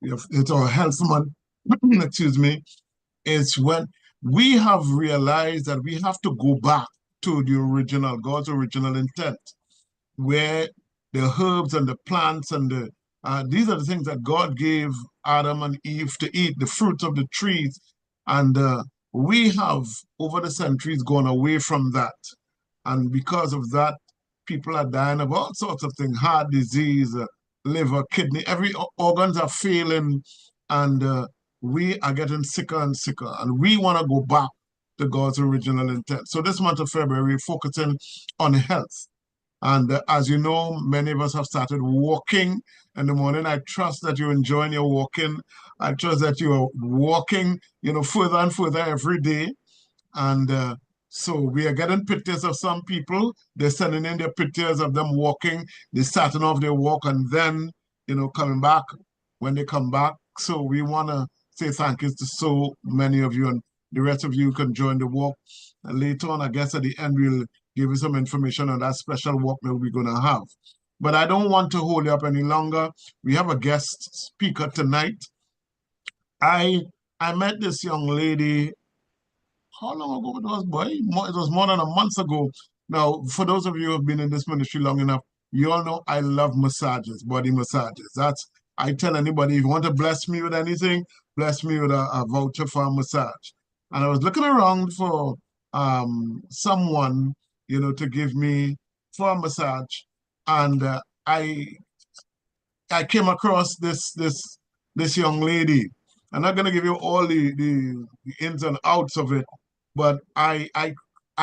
it's our health month, excuse me, is when we have realized that we have to go back to the original, God's original intent, where the herbs and the plants and these are the things that God gave Adam and Eve to eat, the fruits of the trees. And we have, over the centuries, gone away from that. And because of that, people are dying of all sorts of things, heart disease, liver, kidney, every organs are failing, and we are getting sicker and sicker. And we want to go back to God's original intent. So this month of February, we're focusing on health. And as you know, many of us have started walking in the morning. I trust that you're enjoying your walking. I trust that you're walking, further and further every day. And so we are getting pictures of some people. They're sending in their pictures of them walking. They're starting off their walk and then, coming back when they come back. So we want to say thank you to so many of you, and the rest of you can join the walk. And later on, I guess at the end, we'll give you some information on that special walk that we're going to have. But I don't want to hold you up any longer. We have a guest speaker tonight. I met this young lady. How long ago it was, boy? It was more than a month ago. Now, for those of you who have been in this ministry long enough, you all know I love massages, body massages. I tell anybody, if you want to bless me with anything, bless me with a voucher for a massage. And I was looking around for someone, to give me for a massage. And I came across this young lady. I'm not going to give you all the ins and outs of it, but I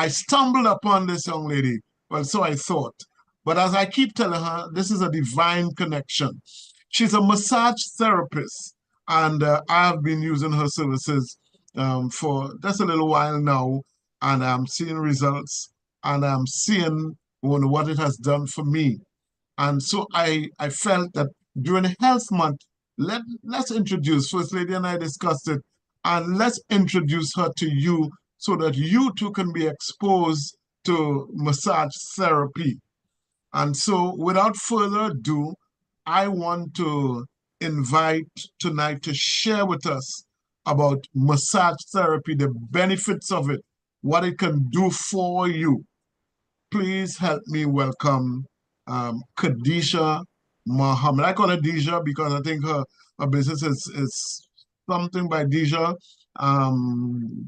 stumbled upon this young lady. Well, so I thought. But as I keep telling her, this is a divine connection. She's a massage therapist, and I've been using her services for just a little while now, and I'm seeing results, and I'm seeing what it has done for me. And so I felt that during Health Month, let's introduce, First Lady and I discussed it, and let's introduce her to you so that you too can be exposed to massage therapy. And so without further ado, I want to invite tonight to share with us about massage therapy, the benefits of it, what it can do for you. Please help me welcome Khadijah Mohammed. I call her Deja because I think her business is something by Deja.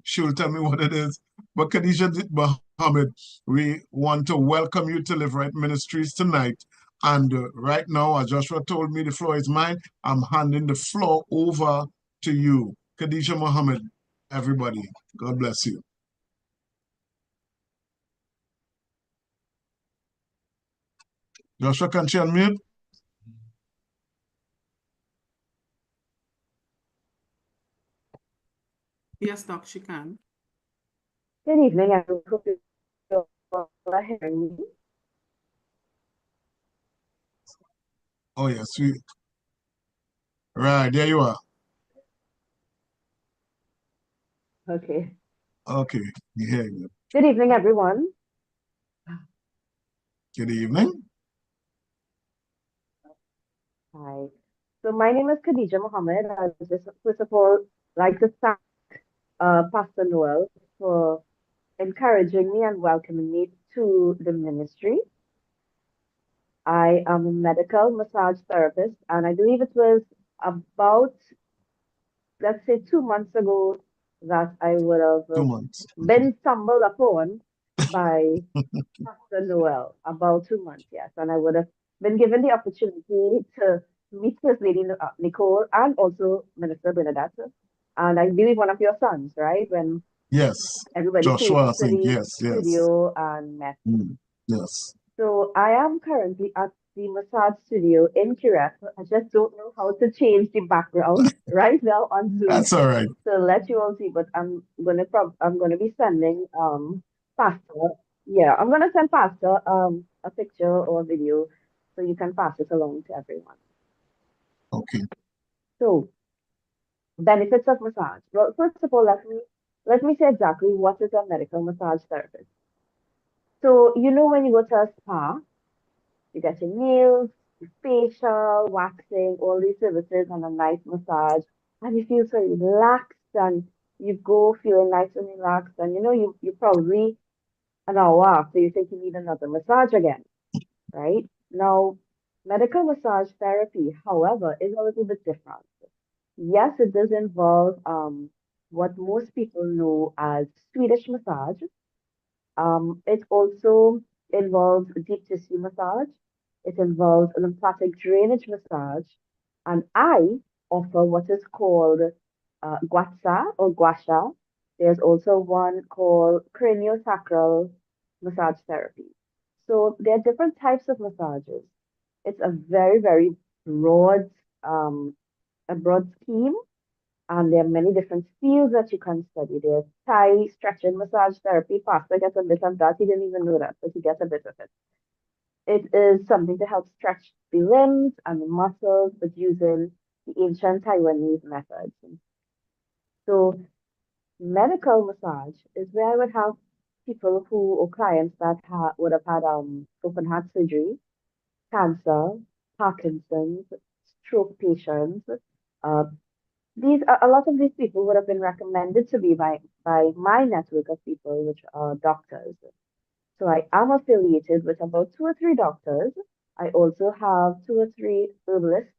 She will tell me what it is. But Khadijah Mohammed, we want to welcome you to Live Right Ministries tonight. And right now, as Joshua told me, the floor is mine. I'm handing the floor over to you. Khadijah Mohammed, everybody. God bless you. Joshua, can she unmute? Yes, Doc, she can. Good evening, I hope you are hearing me. Oh, yes, sweet. Right, there you are. Okay. Okay, we hear you. Good evening, everyone. Good evening. Hi. So my name is Khadijah Mohammed. I would just first of all like to thank Pastor Noel for encouraging me and welcoming me to the ministry. I am a medical massage therapist, and I believe it was about, let's say, 2 months ago that I would have 2 months. been stumbled upon by Pastor Noel, about 2 months, yes. And I would have been given the opportunity to meet First Lady Nicole and also Minister Bernadette. And I believe one of your sons, right? When Yes, everybody Joshua, I came to think. the Yes, yes. studio and met. Yes. So I am currently at the massage studio in Quebec. I just don't know how to change the background right now on Zoom That's all right. to let you all see. But I'm gonna be sending Pastor. Yeah, I'm gonna send Pastor a picture or a video so you can pass it along to everyone. Okay. So benefits of massage. Well, first of all, let me say exactly what is a medical massage therapist. So you know when you go to a spa, you get your nails, facial, waxing, all these services and a nice massage, and you feel so relaxed and you go feeling nice and relaxed, and you probably an hour after you think you need another massage again, right? Now, medical massage therapy, however, is a little bit different. Yes, it does involve what most people know as Swedish massage. It also involves deep tissue massage. It involves lymphatic drainage massage. And I offer what is called guatsa or guasha. There's also one called craniosacral massage therapy. So there are different types of massages. It's a very, very broad, um, a broad scheme, and there are many different fields that you can study. There's Thai stretching massage therapy. Pastor gets a bit of that. He didn't even know that, but he gets a bit of it. It is something to help stretch the limbs and the muscles, but using the ancient Taiwanese methods. So medical massage is where I would have people who or clients that would have had open heart surgery, cancer, Parkinson's, stroke patients, uh, these a lot of these people would have been recommended to me by my network of people, which are doctors. So I am affiliated with about two or three doctors. I also have two or three herbalists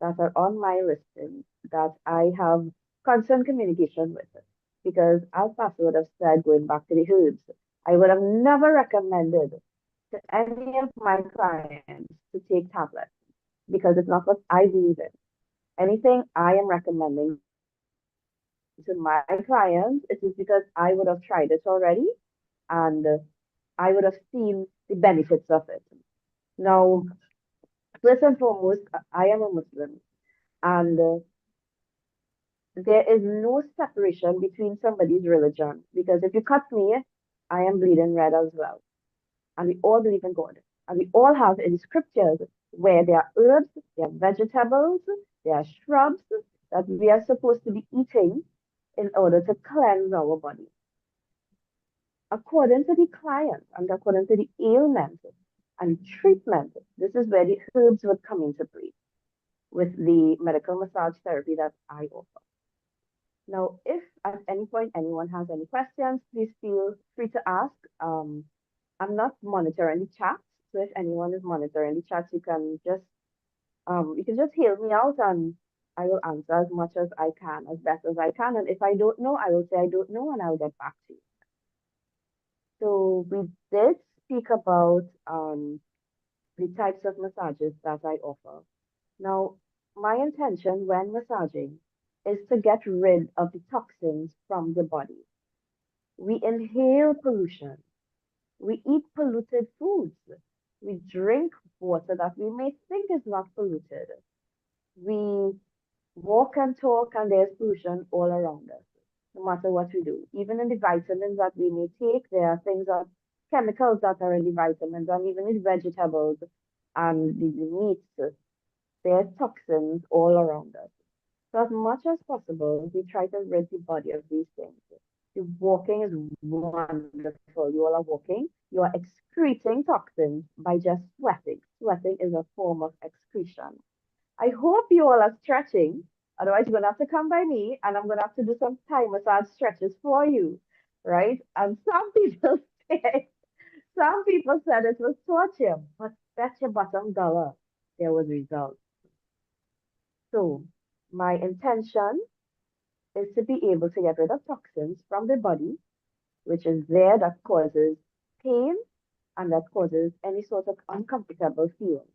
that are on my listing that I have constant communication with. Because as Pastor would have said, going back to the herbs, I would have never recommended to any of my clients to take tablets because it's not what I believe in. Anything I am recommending to my clients, it is because I would have tried it already and I would have seen the benefits of it. Now, first and foremost, I am a Muslim, and there is no separation between somebody's religion because if you cut me, I am bleeding red as well. And we all believe in God. And we all have in scriptures where there are herbs, there are vegetables, there are shrubs that we are supposed to be eating in order to cleanse our body. According to the client and according to the ailment and treatment, this is where the herbs would come into play with the medical massage therapy that I offer. Now, if at any point anyone has any questions, please feel free to ask. I'm not monitoring the chat, so if anyone is monitoring the chat, you can just hear me out and I will answer as much as I can, as best as I can. And if I don't know, I will say I don't know and I'll get back to you. So we did speak about the types of massages that I offer. Now, my intention when massaging is to get rid of the toxins from the body. We inhale pollution. We eat polluted foods. We drink water that we may think is not polluted. We walk and talk, and there's pollution all around us, no matter what we do. Even in the vitamins that we may take, there are things that chemicals that are in the vitamins, and even in vegetables and the meats, there's toxins all around us. So as much as possible, we try to rid the body of these things. The walking is wonderful. You all are walking. You are excreting toxins by just sweating. Sweating is a form of excretion. I hope you all are stretching. Otherwise, you're gonna have to come by me, and I'm gonna have to do some Thai massage stretches for you, right? And some people say, some people said it was torture, but bet your bottom dollar there was results. So my intention is to be able to get rid of toxins from the body, which is there that causes pain and that causes any sort of uncomfortable feeling.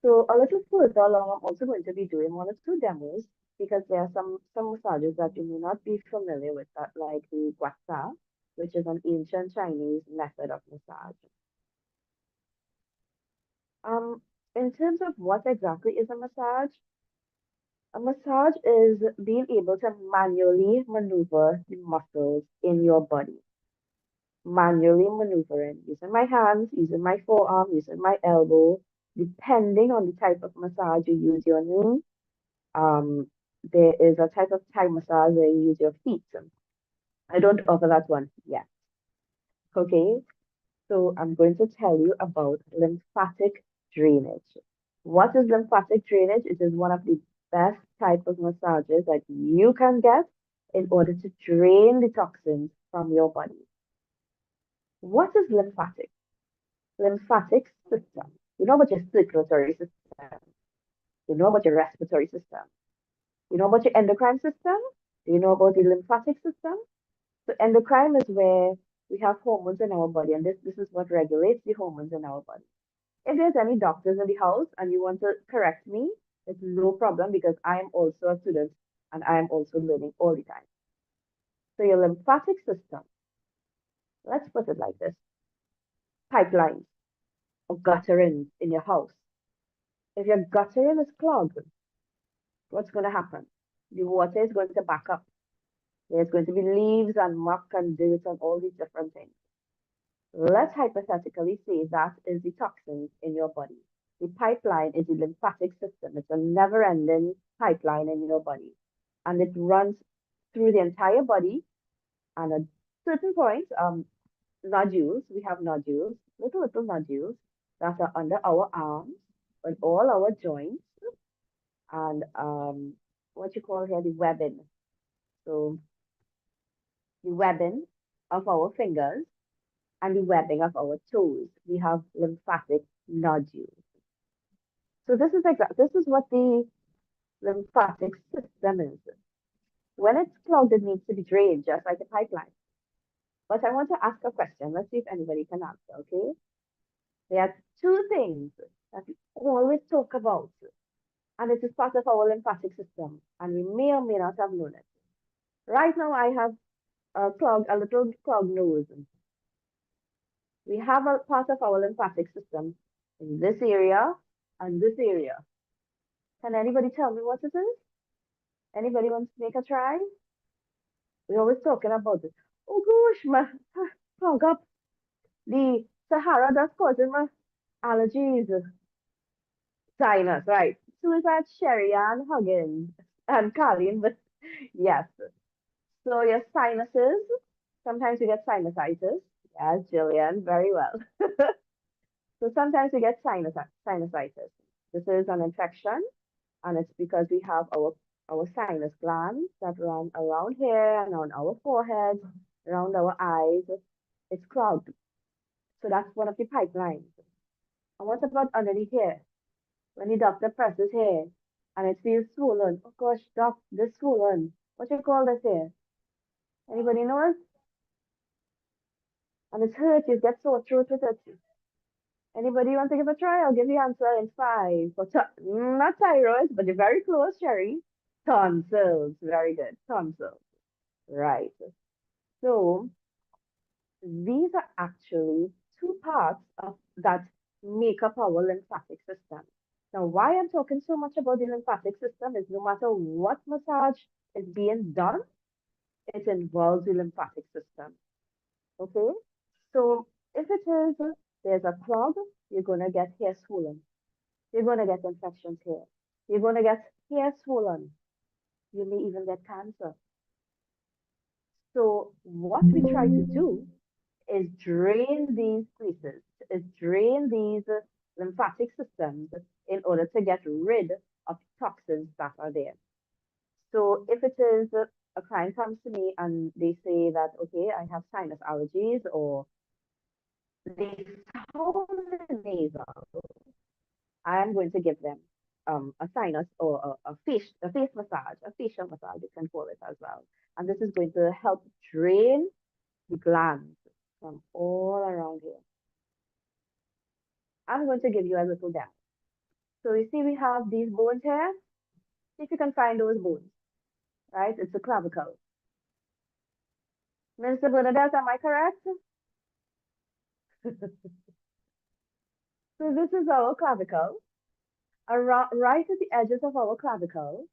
So a little further along, I'm also going to be doing one or two demos because there are some massages that you may not be familiar with, that like the guatsa, which is an ancient Chinese method of massage. Um, in terms of what exactly is a massage is being able to manually maneuver the muscles in your body. Manually maneuvering, using my hands, using my forearm, using my elbow, depending on the type of massage you use your knee. There is a type of Thai massage where you use your feet. I don't offer that one yet. Okay, so I'm going to tell you about lymphatic drainage. What is lymphatic drainage? It is one of the best type of massages that you can get in order to drain the toxins from your body. What is lymphatic? Lymphatic system. You know about your circulatory system. You know about your respiratory system. You know about your endocrine system. Do you know about the lymphatic system? So endocrine is where we have hormones in our body, and this is what regulates the hormones in our body. If there's any doctors in the house and you want to correct me, it's no problem because I am also a student and I am also learning all the time. So your lymphatic system, let's put it like this, pipelines or gutterings in your house. If your guttering is clogged, what's going to happen? The water is going to back up. There's going to be leaves and muck and dirt and all these different things. Let's hypothetically say that is the toxins in your body. The pipeline is the lymphatic system. It's a never-ending pipeline in your body. And it runs through the entire body. And at certain points, nodules, we have nodules, little nodules that are under our arms, on all our joints, and what you call here the webbing. So the webbing of our fingers and the webbing of our toes. We have lymphatic nodules. So this is what the lymphatic system is. When it's clogged, it needs to be drained, just like a pipeline. But I want to ask a question. Let's see if anybody can answer, okay? There are two things that we always talk about, and it is part of our lymphatic system, and we may or may not have known it. Right now, I have a little clogged nose. We have a part of our lymphatic system in this area and this area. Can anybody tell me what it is? Anybody wants to make a try? We're always talking about it. Oh gosh, my clog up. The Sahara that's causing my allergies. Sinus, right. Suicide Sherry and Huggins and Colleen, but yes. So your sinuses, sometimes you get sinusitis. Yes, Jillian, very well. So sometimes we get sinusitis. This is an infection, and it's because we have our sinus glands that run around here and on our forehead, around our eyes. It's clogged. So that's one of the pipelines. And what about underneath here? When the doctor presses here and it feels swollen. Oh gosh, doc, this swollen. What you call this here? Anybody knows? And it's hurt, you get sore throat with it. Anybody want to give a try? I'll give you answer in five. For not thyroid, but you're very close, Sherry. Tonsils. Very good. Tonsils. Right. So these are actually two parts of that make up our lymphatic system. Now, why I'm talking so much about the lymphatic system is no matter what massage is being done, it involves the lymphatic system. Okay? So if it is there's a clog, you're gonna get hair swollen. You're gonna get infections here. You're gonna get hair swollen. You may even get cancer. So what we try to do is drain these places, is drain these lymphatic systems in order to get rid of toxins that are there. So if it is a client comes to me and they say that, okay, I have sinus allergies or they sound nasal, I am going to give them a sinus or a face massage, a facial massage, you can call it as well. And this is going to help drain the glands from all around here. I'm going to give you a little demo. So you see we have these bones here. See if you can find those bones, right? It's a clavicle. Minister Bernadette, am I correct? So this is our clavicle. Around, right at the edges of our clavicle,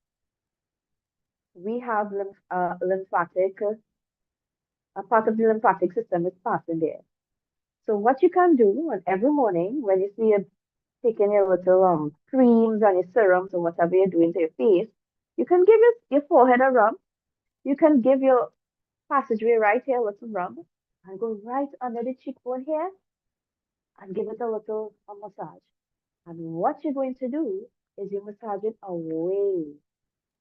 we have lymphatic, a part of the lymphatic system is passing there. So what you can do every morning when you see you taking your little creams and your serums or whatever you're doing to your face, you can give your forehead a rub. You can give your passageway right here a little rub and go right under the cheekbone here and give it a little massage. And what you're going to do is you massage it away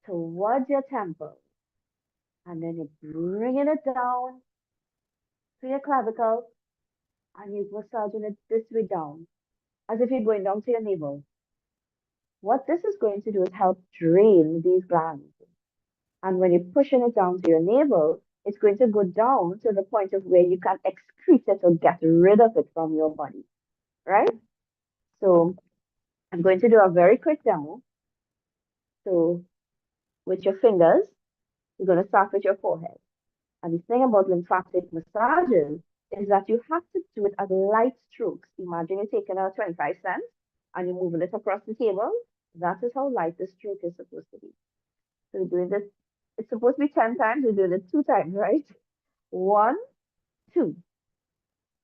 towards your temple. And then you're bringing it down to your clavicle and you're massaging it this way down, as if you're going down to your navel. What this is going to do is help drain these glands. And when you're pushing it down to your navel, it's going to go down to the point of where you can excrete it or get rid of it from your body, right? So I'm going to do a very quick demo. So with your fingers, you're going to start with your forehead. And the thing about lymphatic massages is that you have to do it at light strokes. Imagine you're taking a 25 cents and you're moving it across the table. That is how light the stroke is supposed to be. So you're doing this, it's supposed to be 10 times, you're doing it 2 times, right? One, two.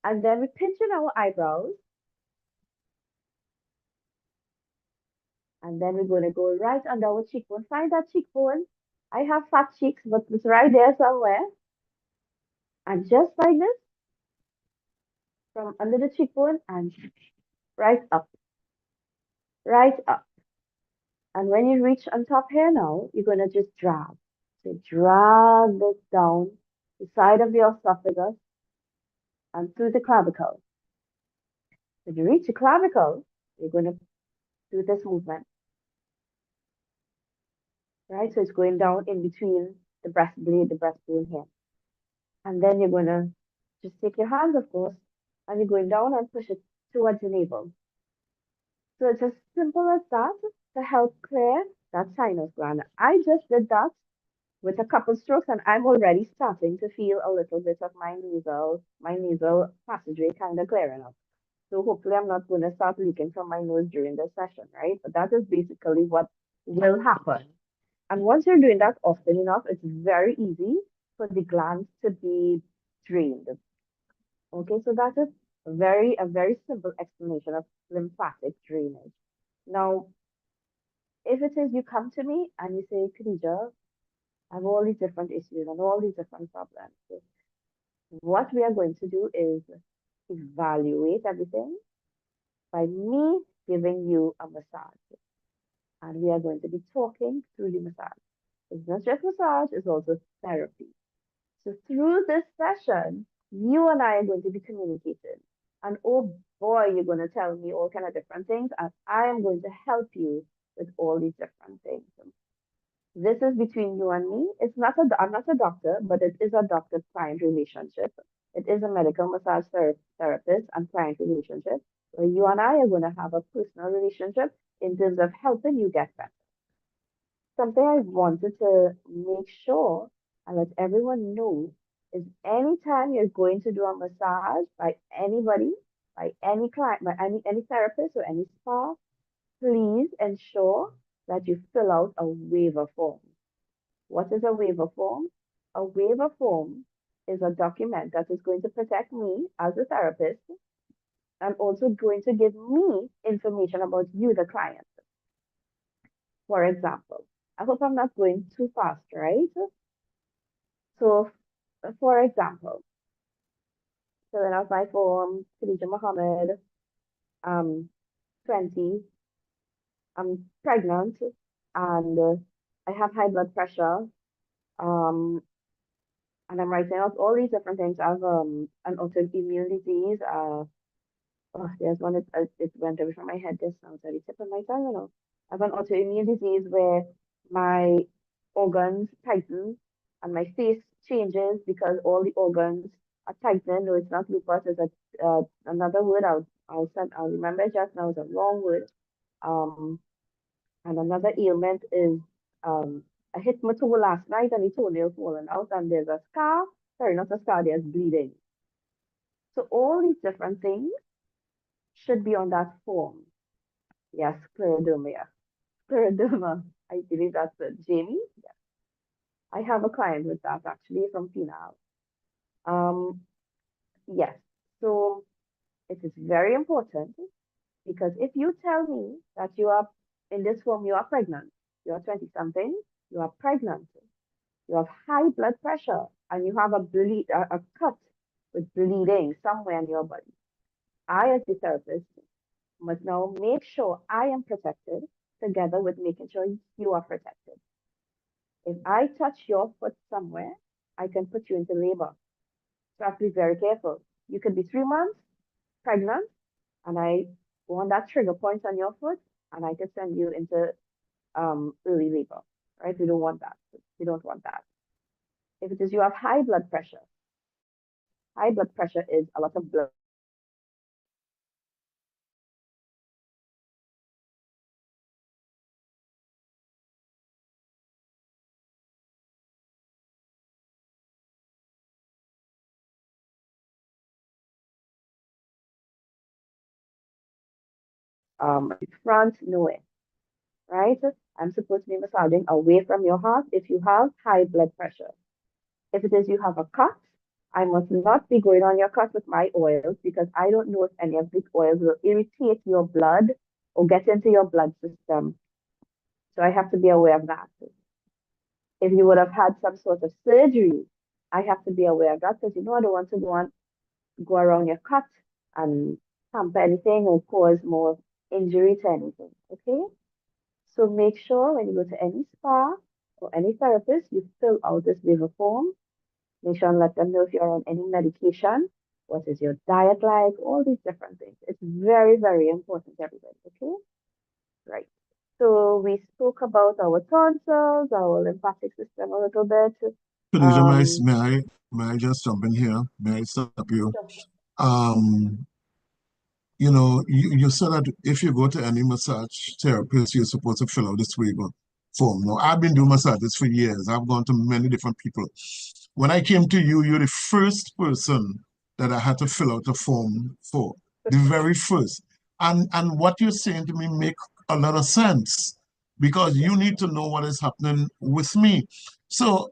And then we pinch in our eyebrows. And then we're going to go right under our cheekbone. Find that cheekbone. I have fat cheeks, but it's right there somewhere. And just like this, from under the cheekbone and right up, right up. And when you reach on top here now, you're going to just drag. So drag this down the side of the esophagus and through the clavicle. When you reach the clavicle, you're going to do this movement, right? So it's going down in between the breastblade, the breastbone here. And then you're going to just take your hands, of course, and you're going down and push it towards the navel. So it's as simple as that to help clear that sinus gland. I just did that with a couple strokes, and I'm already starting to feel a little bit of my nasal passageway kind of clearing up. So hopefully I'm not going to start leaking from my nose during this session, right? But that is basically what will happen. And once you're doing that often enough, it's very easy for the glands to be drained. Okay, so that is a very simple explanation of lymphatic drainage. Now, if it is you come to me and you say, Khadijah, I have all these different issues and all these different problems. So what we are going to do is evaluate everything by me giving you a massage. And we are going to be talking through the massage. It's not just massage, it's also therapy. So through this session, you and I are going to be communicating. And oh boy, you're going to tell me all kind of different things, and I am going to help you with all these different things. This is between you and me. I'm not a doctor, but it is a doctor-client relationship. It is a medical massage therapist and client relationship where you and I are going to have a personal relationship in terms of helping you get better. Something I wanted to make sure and let everyone know is anytime you're going to do a massage by anybody, by any client, by any therapist or any spa, please ensure that you fill out a waiver form. What is a waiver form? A waiver form is a document that is going to protect me as a therapist and also going to give me information about you, the client. For example, I hope I'm not going too fast, right? So, for example, filling out my form, Khadijah Mohammed, I'm 20, I'm pregnant, and I have high blood pressure, um, and I'm writing out all these different things. I have an autoimmune disease. Oh, there's one, it went away from my head just now, so it's tip of my tongue, you know. I have an autoimmune disease where my organs tighten and my face changes because all the organs are tightening. No, it's not lupus, it's another word I'll remember just now, it's a long word. Um, and another ailment is I hit my toe last night and the toenail fallen out and there's a scar. Sorry, not a scar, there's bleeding. So all these different things should be on that form. Yes, scleroderma. Yeah. Scleroderma. I believe that's it. Jamie? Yeah. I have a client with that actually from Penal. Um, yes. So it is very important because if you tell me that you are in this form, you are pregnant, you are 20 something, you are pregnant, you have high blood pressure, and you have a cut with bleeding somewhere in your body. I, as the therapist, must now make sure I am protected together with making sure you are protected. If I touch your foot somewhere, I can put you into labor. So I have to be very careful. You could be 3 months pregnant, and I want that trigger point on your foot, and I could send you into early labor, right? We don't want that. We don't want that. If it is you have high blood pressure, high blood pressure is a lot of blood. Front, nowhere, right? I'm supposed to be massaging away from your heart if you have high blood pressure. If it is you have a cut, I must not be going on your cut with my oils because I don't know if any of these oils will irritate your blood or get into your blood system. So I have to be aware of that. If you would have had some sort of surgery, I have to be aware of that because I don't want to go around your cut and hamper anything or cause more injury to anything. Okay? So make sure when you go to any spa or any therapist, you fill out this waiver form. Make sure and let them know if you're on any medication, what is your diet like, all these different things. It's very, very important, everybody. Okay? Right. So we spoke about our tonsils, our lymphatic system a little bit. Khadijah, may I just jump in here? May I stop you? Sure. Um, you said that if you go to any massage therapist, you're supposed to fill out this waiver form. Now, I've been doing massages for years. I've gone to many different people. When I came to you, you're the first person that I had to fill out a form for, the very first. And what you're saying to me make a lot of sense because you need to know what is happening with me. So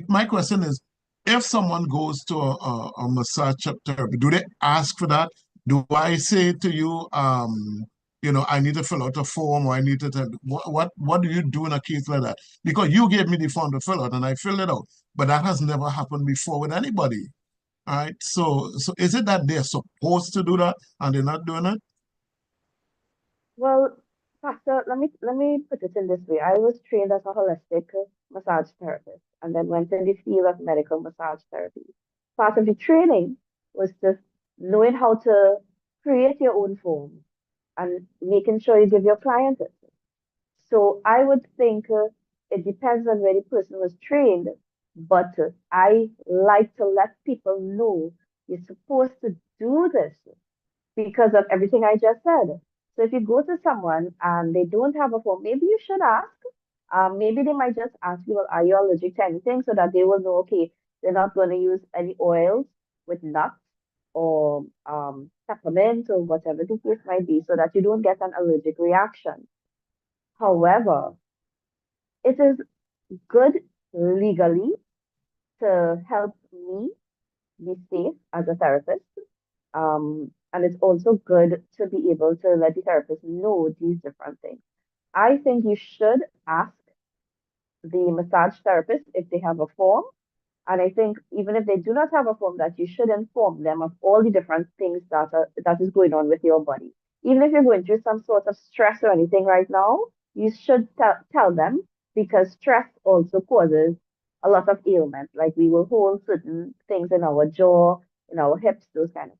my question is, if someone goes to a massage therapy, do they ask for that? Do I say to you, I need to fill out a form or I need to tell, what do you do in a case like that? Because you gave me the form to fill out and I filled it out, but that has never happened before with anybody. All right. So is it that they're supposed to do that and they're not doing it? Well, Pastor, let me put it in this way. I was trained as a holistic massage therapist and then went in the field of medical massage therapy. Part of the training was just knowing how to create your own form and making sure you give your client it. So I would think it depends on where the person was trained, but I like to let people know you're supposed to do this because of everything I just said. So if you go to someone and they don't have a form, maybe you should ask. Maybe they might just ask you, well, are you allergic to anything? So that they will know, okay, they're not going to use any oils with nuts or peppermint or whatever the case might be, so that you don't get an allergic reaction. However, it is good legally to help me be safe as a therapist. And it's also good to be able to let the therapist know these different things. I think you should ask the massage therapist if they have a form. And I think even if they do not have a form, that you should inform them of all the different things that is going on with your body. Even if you're going through some sort of stress or anything right now, you should tell them because stress also causes a lot of ailments. Like we will hold certain things in our jaw, in our hips, those kind of things.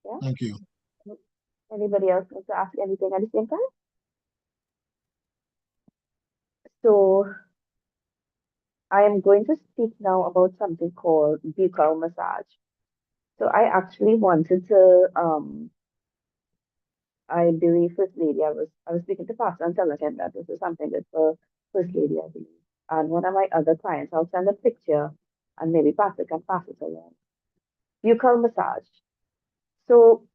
Yeah. Thank you. Anybody else want to ask anything at the same time? So I am going to speak now about something called buccal massage. So I actually wanted to, I believe First Lady, I was speaking to Pastor and telling him that this is something good for First Lady, I believe. And one of my other clients, I'll send a picture and maybe Pastor can pass it along. Buccal massage. So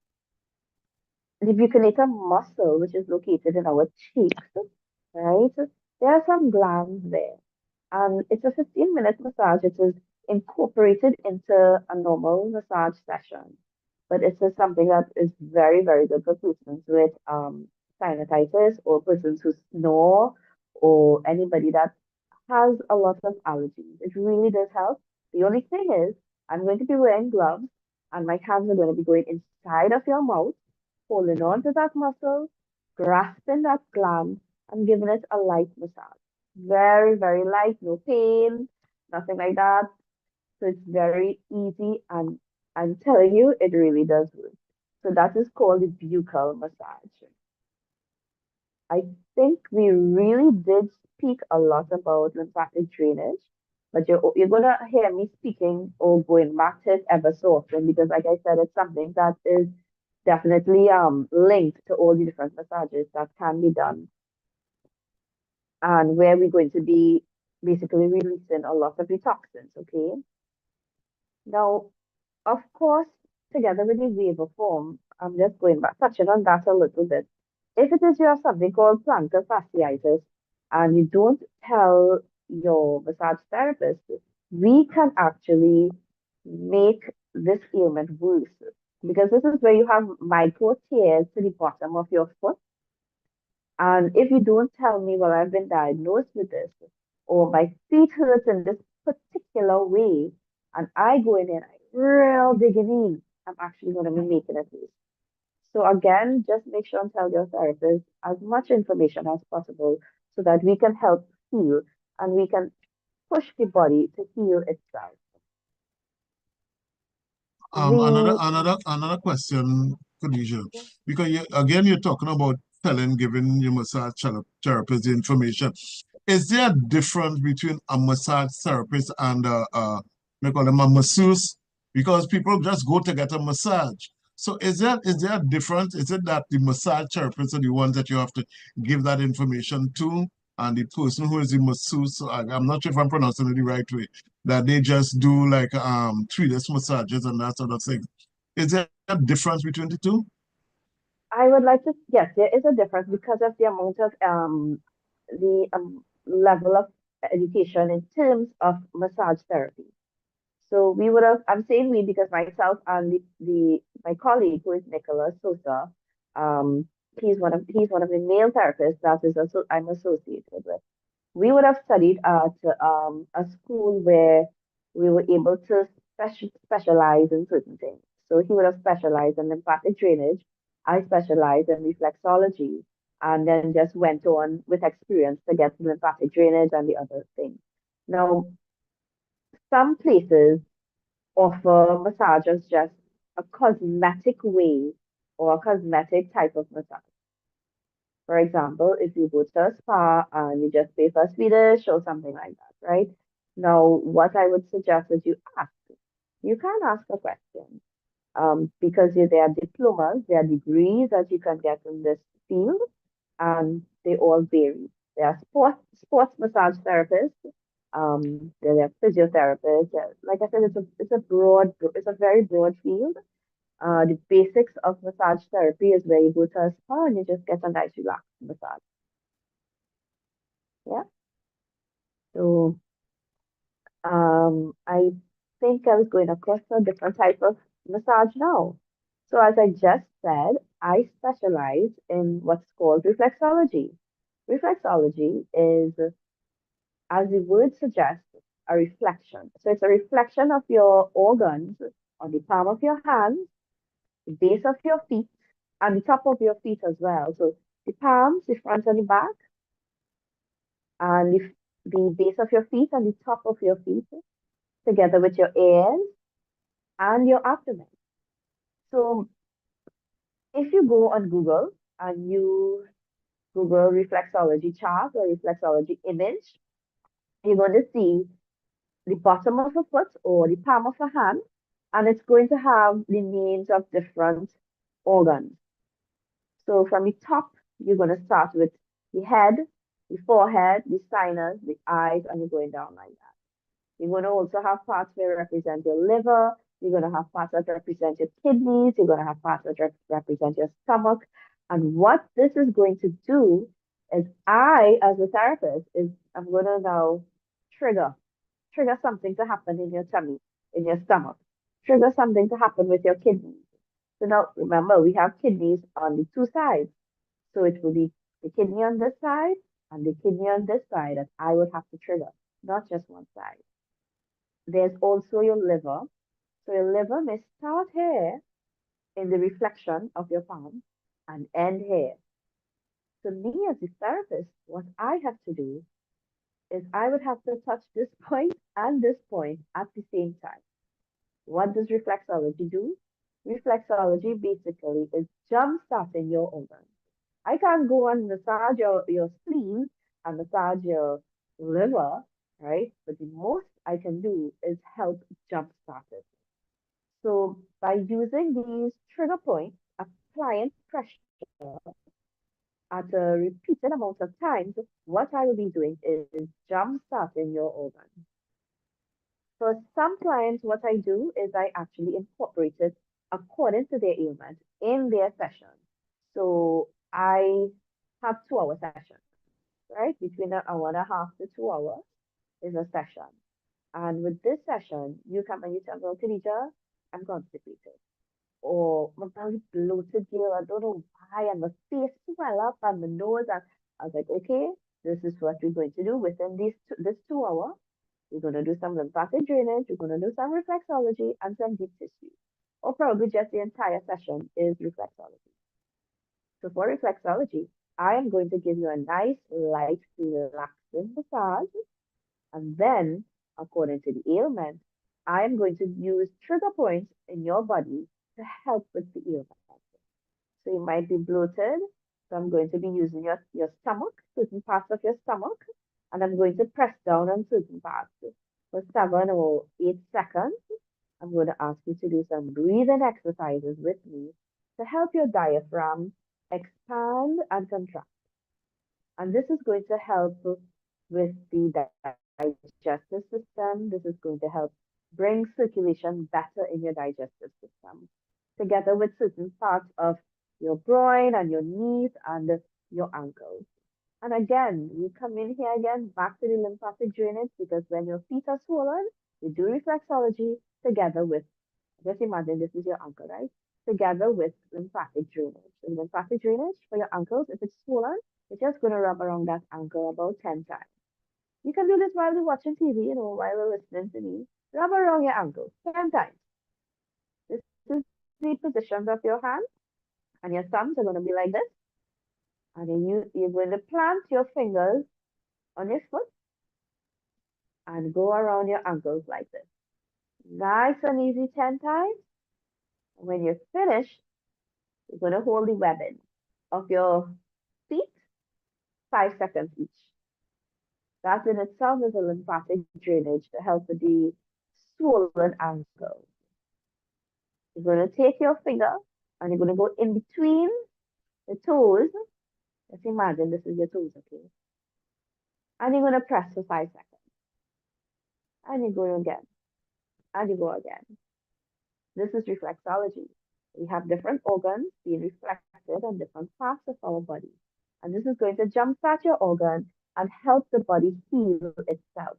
the buccinator muscle, which is located in our cheeks, right? There are some glands there. And it's a 15-minute massage. It is incorporated into a normal massage session. But it's just something that is very, very good for persons with sinusitis or persons who snore or anybody that has a lot of allergies. It really does help. The only thing is, I'm going to be wearing gloves and my hands are going to be going inside of your mouth, holding on to that muscle, grasping that gland, and giving it a light massage. Very, very light, no pain, nothing like that. So it's very easy, and I'm telling you, it really does work. So that is called the buccal massage. I think we really did speak a lot about lymphatic drainage, but you're gonna hear me speaking or going back to it ever so often because, like I said, it's something that is definitely linked to all the different massages that can be done, and where we're going to be basically releasing a lot of the toxins. Okay, now of course, together with the waiver form, I'm just going back, touching on that a little bit. If it is you have something called plantar fasciitis and you don't tell your massage therapist, we can actually make this ailment worse because this is where you have micro tears to the bottom of your foot. And if you don't tell me, well, I've been diagnosed with this, or my feet hurt in this particular way, and I go in and I real digging in, I'm actually going to be making it worse. So again, just make sure and tell your therapist as much information as possible so that we can help heal and we can push the body to heal itself. Another We, another question, Khadijah, because again you're talking about giving your massage therapist the information. Is there a difference between a massage therapist and we call them a masseuse? Because people just go to get a massage. So is there a difference? Is it that the massage therapist are the ones that you have to give that information to, and the person who is the masseuse, so I'm not sure if I'm pronouncing it the right way, that they just do like 3D massages and that sort of thing. Is there a difference between the two? I would like to, yes, there is a difference because of the amount of the level of education in terms of massage therapy. So we would have, I'm saying we because myself and the my colleague who is Nicholas Sosa, um, he's one of the male therapists that is also I'm associated with. We would have studied at a school where we were able to specialize in certain things. So he would have specialized in lymphatic drainage. I specialized in reflexology, and then just went on with experience to get to lymphatic drainage and the other things. Now, some places offer massage as just a cosmetic way or a cosmetic type of massage. For example, if you go to a spa and you just pay for Swedish or something like that, right? Now, what I would suggest is you ask. You can ask a question because there are diplomas, there are degrees that you can get in this field, and they all vary. There are sports massage therapists, there are physiotherapists. Like I said, it's a very broad field. The basics of massage therapy is where you go to a spa and you just get a nice relaxed massage. Yeah. So I think I was going across a different type of massage now. So as I just said, I specialize in what's called reflexology. Reflexology is, as the word suggests, a reflection. So it's a reflection of your organs on the palm of your hand, the base of your feet, and the top of your feet as well. So the palms, the front and the back, and the base of your feet and the top of your feet, together with your ears and your abdomen. So if you go on Google and you Google reflexology chart or reflexology image, you're going to see the bottom of a foot or the palm of a hand, and it's going to have the names of different organs. So from the top, you're going to start with the head, the forehead, the sinus, the eyes, and you're going down like that. You're going to also have parts that represent your liver. You're going to have parts that represent your kidneys. You're going to have parts that represent your stomach. And what this is going to do is I, as a therapist, I'm going to now trigger, trigger something to happen in your tummy, in your stomach, trigger something to happen with your kidneys. So now remember, we have kidneys on the two sides. So it will be the kidney on this side and the kidney on this side that I would have to trigger, not just one side. There's also your liver, So your liver may start here in the reflection of your palm and end here. So me as a therapist, what I have to do is I would have to touch this point and this point at the same time. What does reflexology do? Reflexology basically is jump starting your organ. I can't go and massage your spleen and massage your liver, right? But the most I can do is help jumpstart it. So by using these trigger points, applying pressure at a repeated amount of times, what I will be doing is jumpstarting your organ. For some clients, what I do is I actually incorporate it according to their ailment in their session. So I have 2 hour sessions, right? Between an hour and a half to 2 hours is a session. And with this session, you come and you tell me, "Oh, Khadijah, I'm constipated. Or my belly bloated here. I don't know why. And my face swell up and my nose." And I was like, okay, this is what we're going to do within this 2 hour. We're going to do some lymphatic drainage. We're going to do some reflexology and some deep tissue. Or probably just the entire session is reflexology. So for reflexology, I am going to give you a nice, light, relaxing massage. And then, according to the ailment, I am going to use trigger points in your body to help with the ailment. So you might be bloated. So I'm going to be using your stomach, certain parts of your stomach, and I'm going to press down on certain parts. For 7 or 8 seconds, I'm going to ask you to do some breathing exercises with me to help your diaphragm expand and contract. And this is going to help with the digestive system. This is going to help bring circulation better in your digestive system, together with certain parts of your groin and your knees and your ankles. And again, we come in here again back to the lymphatic drainage, because when your feet are swollen, we do reflexology together with, just imagine this is your ankle, right? Together with lymphatic drainage. So lymphatic drainage for your ankles, if it's swollen, you're just going to rub around that ankle about 10 times. You can do this while you're watching TV, while you're listening to me. Rub around your ankles 10 times. This is the positions of your hands, and your thumbs are going to be like this. And then you're going to plant your fingers on your foot and go around your ankles like this. Nice and easy 10 times. When you're finished, you're going to hold the webbing of your feet 5 seconds each. That in itself is a lymphatic drainage to help with the swollen ankles. You're going to take your finger and you're going to go in between the toes. Let's imagine this is your toes, okay? And you're going to press for 5 seconds. And you go again. And you go again. This is reflexology. We have different organs being reflected on different parts of our body. And this is going to jumpstart your organ and help the body heal itself.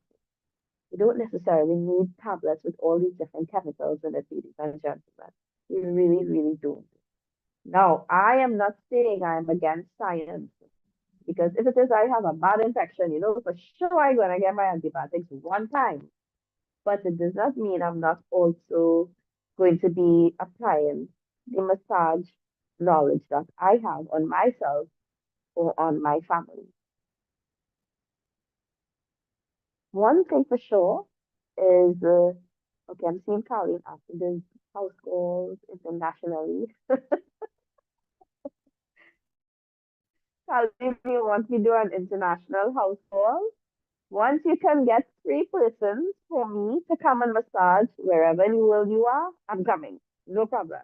You don't necessarily need tablets with all these different chemicals in it, ladies and gentlemen. You really, really don't. Now, I am not saying I am against science, because if it is I have a bad infection, for sure I'm going to get my antibiotics one time. But it does not mean I'm not also going to be applying the massage knowledge that I have on myself or on my family. One thing for sure is, okay, I'm seeing Colleen after this house calls internationally. Colleen, you want me to do an international house call? Once you can get 3 persons for me to come and massage wherever in the world you are, I'm coming. No problem.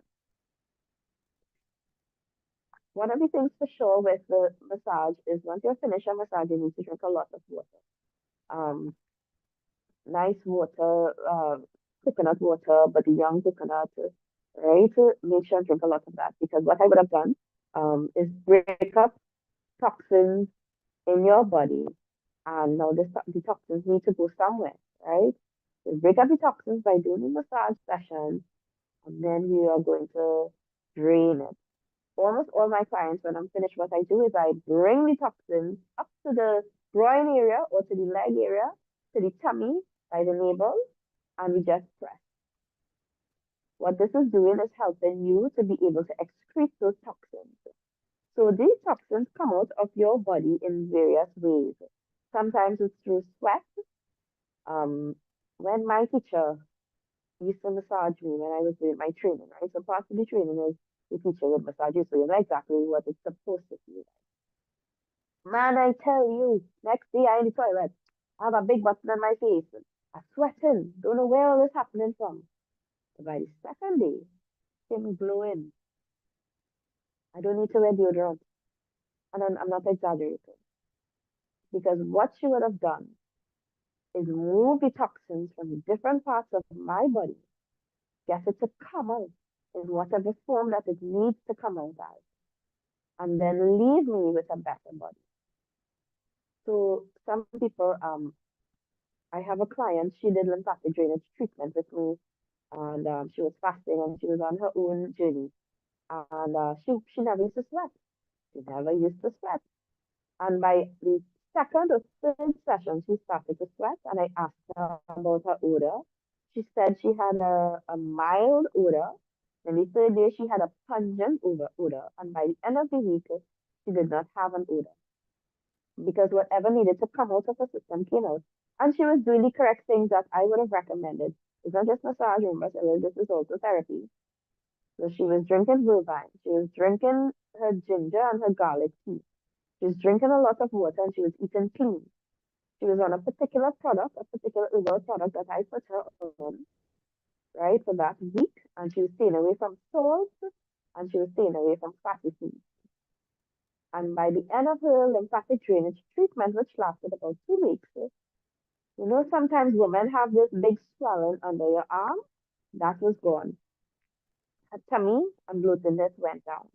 One of the things for sure with the massage is once you're finished your massage, you need to drink a lot of water. Nice water, coconut water, but the young coconut, right? Make sure and drink a lot of that, because what I would have done is break up toxins in your body, and now the toxins need to go somewhere, right? So break up the toxins by doing the massage session, and then we are going to drain it. Almost all my clients, when I'm finished, what I do is I bring the toxins up to the groin area or to the leg area, to the tummy by the navel, and we just press. What this is doing is helping you to be able to excrete those toxins. So these toxins come out of your body in various ways. Sometimes it's through sweat. Um, when my teacher used to massage me when I was doing my training, right? So part of the training is the teacher would massage you, so you know exactly what it's supposed to feel like. Man, I tell you, next day I in the toilet, I have a big button on my face. I'm sweating. Don't know where all this happening from. But by the second day, skin glowing. I don't need to wear deodorant. And I'm not exaggerating. Because what she would have done is move the toxins from different parts of my body, get it to come out in whatever form that it needs to come out as, and then leave me with a better body. So some people, I have a client, she did lymphatic drainage treatment with me, and she was fasting and she was on her own journey. And she never used to sweat. She never used to sweat. And by the second or third session, she started to sweat, and I asked her about her odor. She said she had a mild odor. Then the third day, she had a pungent odor. And by the end of the week, she did not have an odor because whatever needed to come out of her system came out. And she was doing the correct things that I would have recommended. It's not just massage, remember, this is also therapy. So she was drinking Vulvine. She was drinking her ginger and her garlic tea. She was drinking a lot of water and she was eating clean. She was on a particular product, a particular herbal product that I put her on, right, for that week. And she was staying away from salt and she was staying away from fatty foods. And by the end of her lymphatic drainage treatment, which lasted about 2 weeks, you know, sometimes women have this big swelling under your arm. That was gone. Her tummy and bloatedness went down.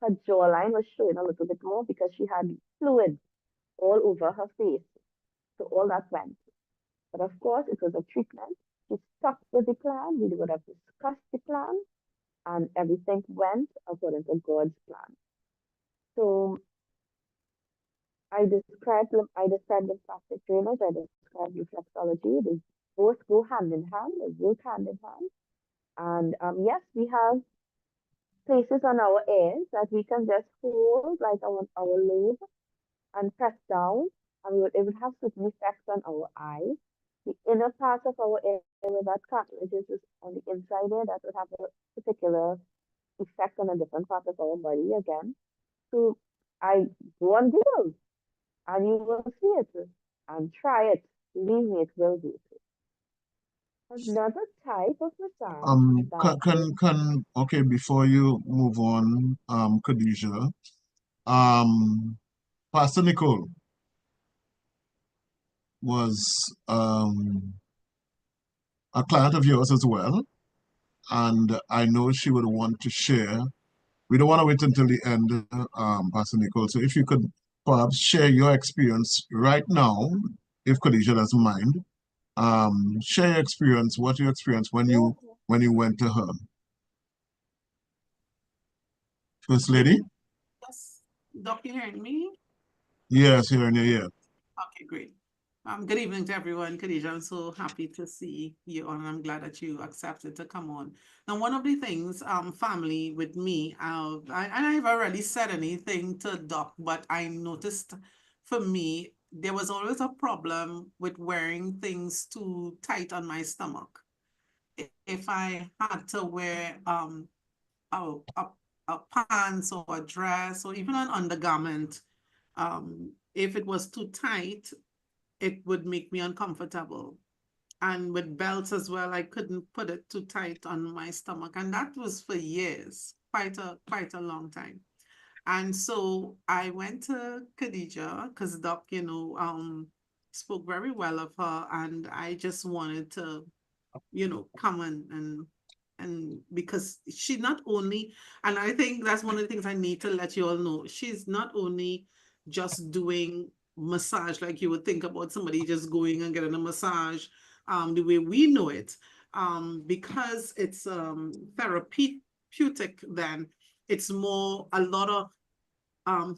Her jawline was showing a little bit more because she had fluid all over her face. So all that went. But of course, it was a treatment. She stuck with the plan. We would have discussed the plan, and everything went according to God's plan. So I described lymphatic drainage, I described reflexology. They both go hand in hand, they work hand in hand. And yes, we have places on our ears that we can just hold, like our lobe, and press down, and it would have certain effects on our eyes. The inner part of our ear where that cartilage is on the inside there, that would have a particular effect on a different part of our body again. So I go on Google and you will see it and try it. Believe me, it will do. Another type of massage that is Okay, before you move on, Khadijah, um, Pastor Nicole was a client of yours as well, and I know she would want to share. We don't want to wait until the end, Pastor Nicole. So if you could perhaps share your experience right now, if Khadijah doesn't mind, share your experience, what you experienced when you went to her. First Lady? Yes. Doc, you hearing me? Yes, here and here. Okay, great. Good evening to everyone. Khadijah, I'm so happy to see you on. I'm glad that you accepted to come on. Now, one of the things, family with me, I've already said anything to Doc, but I noticed for me, there was always a problem with wearing things too tight on my stomach. If I had to wear a, a, a pants or a dress or even an undergarment, if it was too tight, it would make me uncomfortable. And with belts as well, I couldn't put it too tight on my stomach. And that was for years, quite a long time. And so I went to Khadijah because Doc, spoke very well of her. And I just wanted to, come and because she not only, and I think that's one of the things I need to let you all know, she's not only just doing massage like you would think about somebody just going and getting a massage the way we know it, because it's therapeutic, then it's more a lot of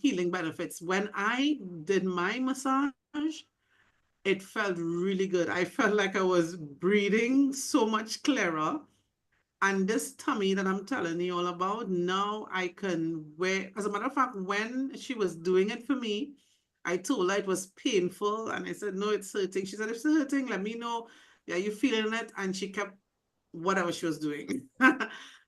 healing benefits. When I did my massage, it felt really good. I felt like I was breathing so much clearer. And this tummy that I'm telling you all about, now I can wear. As a matter of fact, when she was doing it for me, I told her it was painful. And I said, no, it's hurting. She said, if it's hurting, let me know. Yeah, you feeling it? And she kept whatever she was doing.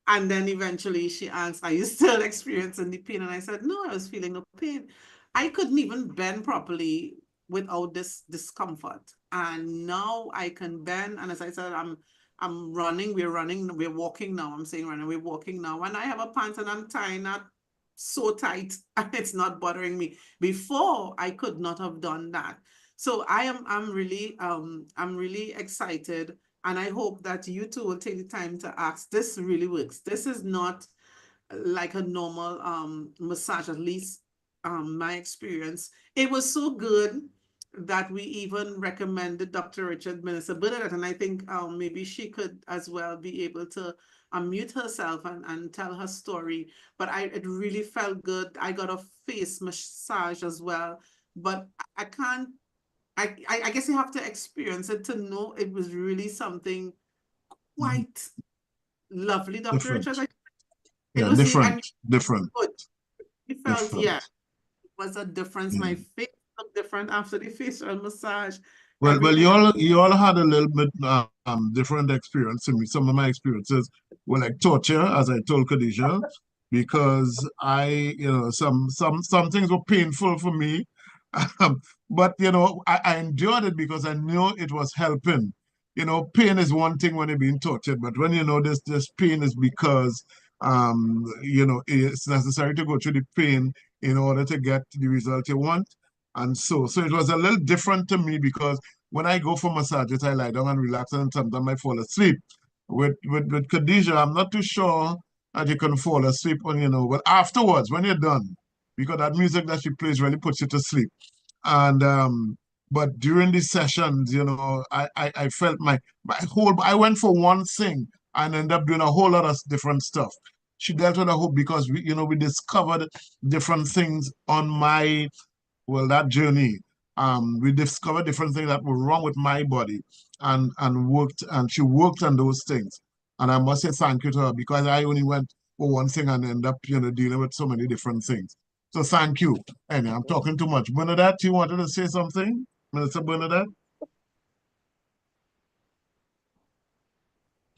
And then eventually she asked, are you still experiencing the pain? And I said, no, I was feeling no pain. I couldn't even bend properly without this discomfort. And now I can bend. And as I said, I'm running, we're walking now. I'm saying running, we're walking now. And I have a pants and I'm tying that so tight and it's not bothering me. Before I could not have done that. So I'm really excited, and I hope that you two will take the time to ask. This really works. This is not like a normal massage, at least my experience. It was so good that we even recommended Dr. Richard Minister Bernadette, and I think maybe she could as well be able to unmute herself and tell her story. But it really felt good. I got a face massage as well, but I can't. I guess you have to experience it to know it was really something quite lovely, Dr. Different. Richard. It Yeah, was, different, and different, good. It felt, yeah, different. it was a difference. Yeah. My face looked different after the facial massage. Well, Everything. you all had a little bit different experience to me. Some of my experiences were like torture, as I told Khadijah, because some things were painful for me, but I endured it because I knew it was helping. Pain is one thing when you're being tortured, but when you know this pain is because it's necessary to go through the pain in order to get the result you want. And so it was a little different to me because when I go for massages, I lie down and relax, and sometimes I fall asleep. With Khadijah, I'm not too sure that you can fall asleep but afterwards, when you're done, because that music that she plays really puts you to sleep. And but during these sessions, I felt my whole I went for one thing and ended up doing a whole lot of different stuff. She dealt with a whole because we discovered different things on my that journey, we discovered different things that were wrong with my body, and she worked on those things. And I must say thank you to her because I only went for one thing and end up, dealing with so many different things. So thank you. And I'm talking too much. Bernadette, you wanted to say something, Minister Bernadette?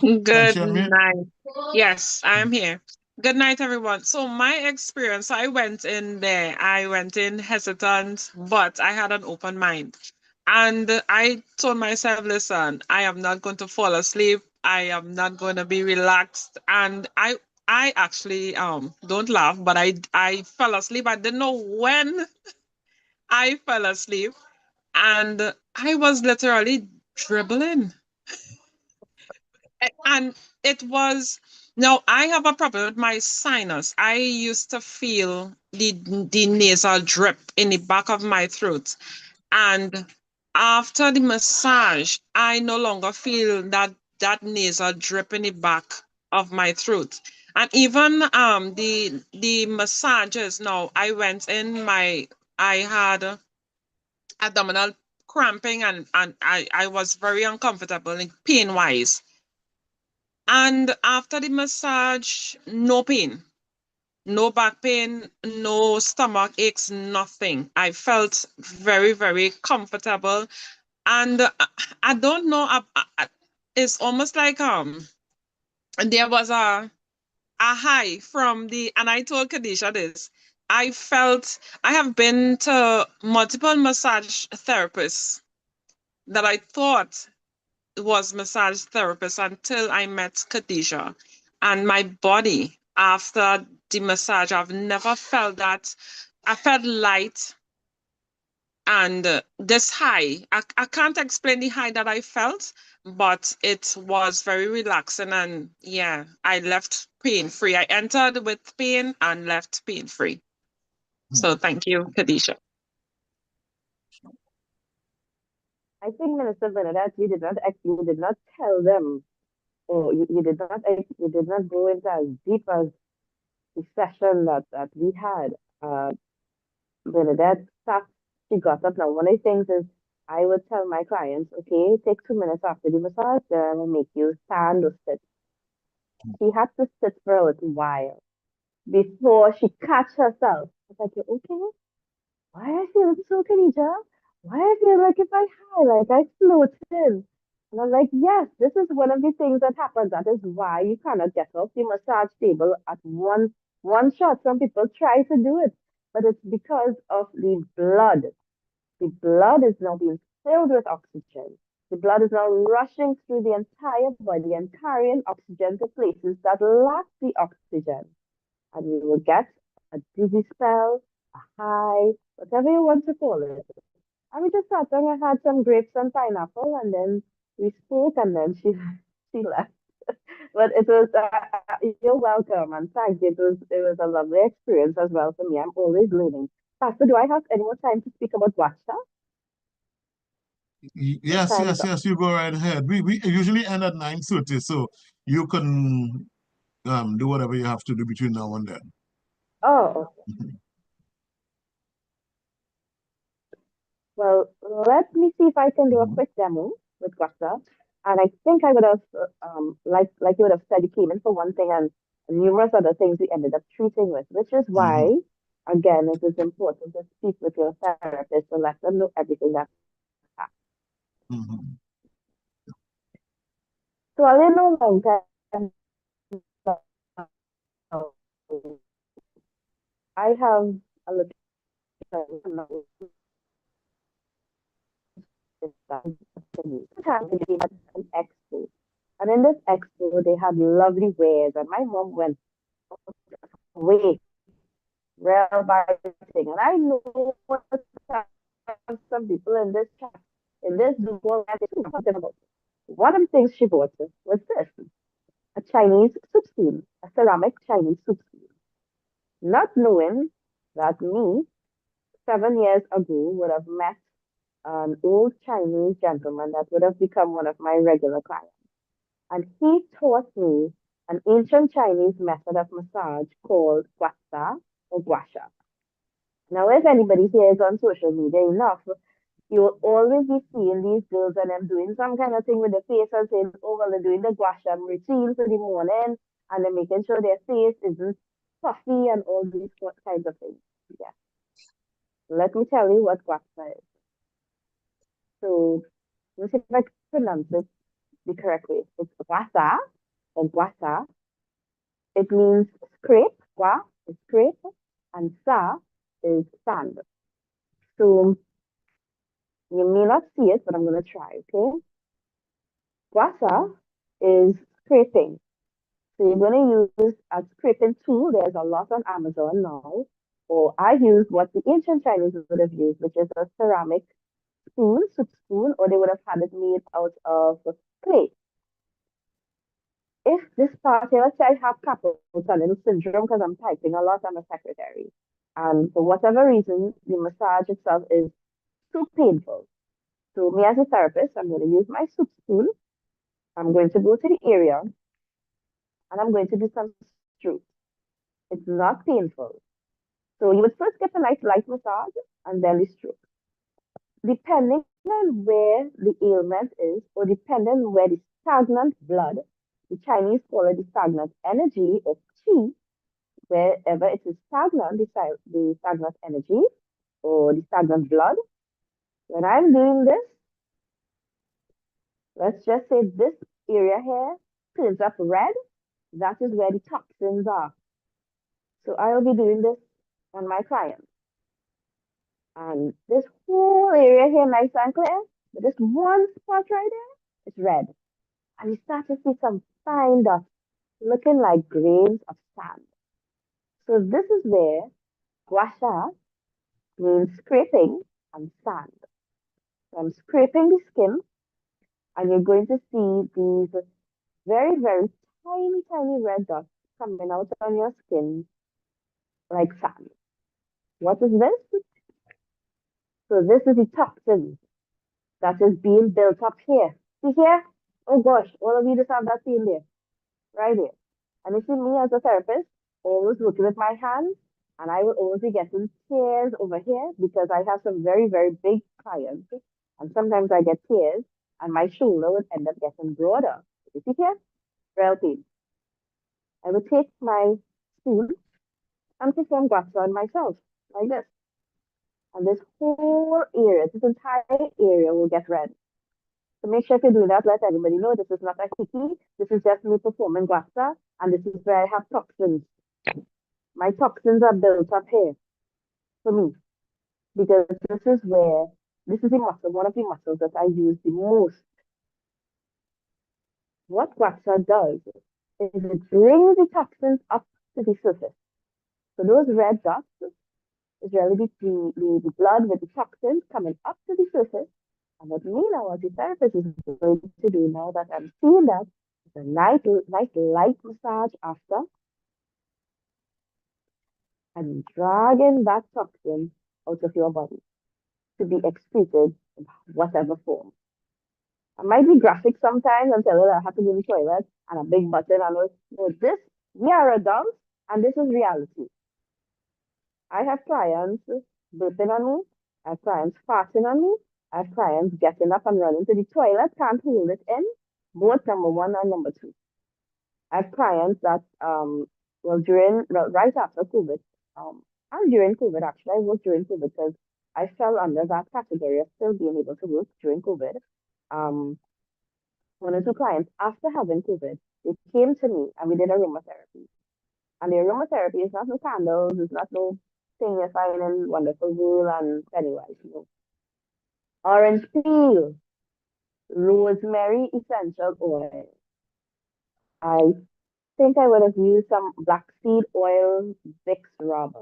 Can Good she unmute? night. Yes, I'm here. Good night, everyone. So my experience, I went in hesitant, but I had an open mind. And I told myself, listen, I am not going to fall asleep. I am not going to be relaxed. And I actually don't laugh, but I fell asleep. I didn't know when I fell asleep. And I was literally dribbling. And it was now I have a problem with my sinus. I used to feel the nasal drip in the back of my throat. And after the massage, I no longer feel that nasal drip in the back of my throat. And even the massages now, I had abdominal cramping, and I was very uncomfortable, like, pain wise. And after the massage, no pain, no back pain, no stomach aches, nothing. I felt very, very comfortable. And I don't know, it's almost like there was a high from and I told Khadijah this. I have been to multiple massage therapists that I thought was massage therapist until I met Khadijah. And my body, after the massage, I've never felt that. I felt light and this high. I can't explain the high that I felt, but it was very relaxing. And yeah, I left pain free. I entered with pain and left pain free. So thank you, Khadijah. I think Minister Bernadette, you did not tell them, or you did not go into as deep as the session that we had. Bernadette sat, she got up. Now, one of the things is I would tell my clients, okay, take 2 minutes after the massage, then I will make you stand or sit. She had to sit for a little while before she catch herself. I was like, you okay? Why I feel so Khadijah? Why I feel like if I high, like I floating. And I'm like, yes, this is one of the things that happens. That is why you cannot get off the massage table at one shot. Some people try to do it, but it's because of the blood. The blood is now being filled with oxygen. The blood is now rushing through the entire body and carrying oxygen to places that lack the oxygen. And you will get a dizzy spell, a high, whatever you want to call it. And we just sat and I had some grapes and pineapple, and then we spoke, and then she left. But it was you're welcome, and thanks. It was a lovely experience as well for me. I'm always learning. Pastor, do I have any more time to speak about Watcha? Yes, Time is yes, up. yes. You go right ahead. We usually end at 9:30, so you can do whatever you have to do between now and then. Oh, okay. Mhm. Well, let me see if I can do a Mhm. quick demo with Watcha. And I think I would have, like you would have said, you came in for one thing and numerous other things we ended up treating with, which is Mhm. why, again, it is important to speak with your therapist to let them know everything that's happening. Mhm. So I'll in no long time, I have a little time an expo. And in this expo, they had lovely wares, and my mom went way real buying. And I know some people in this chat, in this Zoom call, and they talking about it. One of the things she bought was this, a Chinese soup spoon, a ceramic Chinese soup spoon. Not knowing that me, 7 years ago, would have met an old Chinese gentleman that would have become one of my regular clients. And he taught me an ancient Chinese method of massage called guasa or guasha. Now, if anybody here is on social media enough, you will always be seeing these girls and them doing some kind of thing with their face and saying, oh, well, they're doing the guasha routine for the morning and they're making sure their face isn't puffy and all these kinds of things. Yeah. Let me tell you what guasha is. So, let me see if I can pronounce it the correct way. It's guasa or guasa. It means scrape. Gua is scrape and sa is sand. So, you may not see it, but I'm going to try, okay? Guasa is scraping. So you're going to use a scraping tool. There's a lot on Amazon now. Or I use what the ancient Chinese would have used, which is a ceramic spoon, soup spoon, or they would have had it made out of clay. If this part here, let's say I have carpal tunnel syndrome because I'm typing a lot, I'm a secretary. And for whatever reason, the massage itself is too painful. So me as a therapist, I'm going to use my soup spoon. I'm going to go to the area and I'm going to do some strokes. It's not painful. So you would first get a nice light massage and then the stroke. Depending on where the ailment is, or depending on where the stagnant blood, the Chinese call it the stagnant energy or qi, wherever it is stagnant, the stagnant energy or the stagnant blood. When I'm doing this, let's just say this area here turns up red, that is where the toxins are. So I will be doing this on my client. And this whole area here, nice and clear, but this one spot right there, it's red. And you start to see some fine dots looking like grains of sand. So this is where guasha means scraping and sand. So I'm scraping the skin, and you're going to see these very, very tiny, tiny red dots coming out on your skin like sand. What is this? So this is the toxin that is being built up here. See here? Oh gosh, all of you just have that pain there, right here. And you see me as a therapist, always working with my hands, and I will always be getting tears over here because I have some very, very big clients. And sometimes I get tears, and my shoulder would end up getting broader. You see here? Real pain. I would take my spoon and perform guats on myself, like this. And this whole area, this entire area will get red. So make sure if you're doing that, let everybody know this is not a quickie. This is just me performing guatsa, and this is where I have toxins. My toxins are built up here for me because this is the muscle, one of the muscles that I use the most. What guatsa does is it brings the toxins up to the surface. So those red dots is really the blood with the toxins coming up to the surface. And what me now as a therapist is going to do now that I'm seeing that is a nice light massage after and dragging that toxin out of your body to be excreted in whatever form. I might be graphic sometimes and tell her I have to go to the toilet and a big button and all. No, this, we are adults and this is reality. I have clients burping on me. I have clients farting on me. I have clients getting up and running to the toilet, can't hold it in, both number one and number two. I have clients that, right after COVID, and during COVID, actually, I worked during COVID because I fell under that category of still being able to work during COVID. Um, One or two clients, after having COVID, they came to me and we did aromatherapy. And the aromatherapy is not no candles, it's not no thing you're finding wonderful wool and Pennywise, no. Orange peel, rosemary essential oil. I think I would have used some black seed oil, Vicks rub,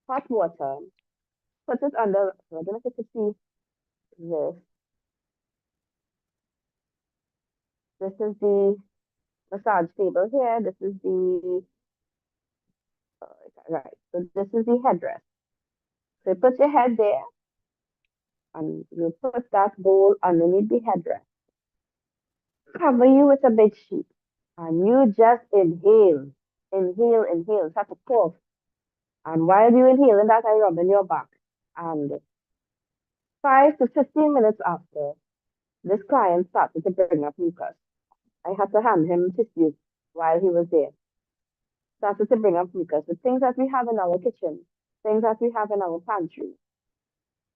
hot water, put it under, I don't know if you can see this. This is the massage table here. This is the, right, so this is the headrest. So you put your head there and you put that bowl underneath the headrest. Cover you with a bed sheet and you just inhale, start to cough. And while you inhaling that, I rub in your back. And 5 to 15 minutes after, this client started to bring up mucus. I had to hand him tissues while he was there. Started to bring up mucus, the things that we have in our kitchen, things that we have in our pantry.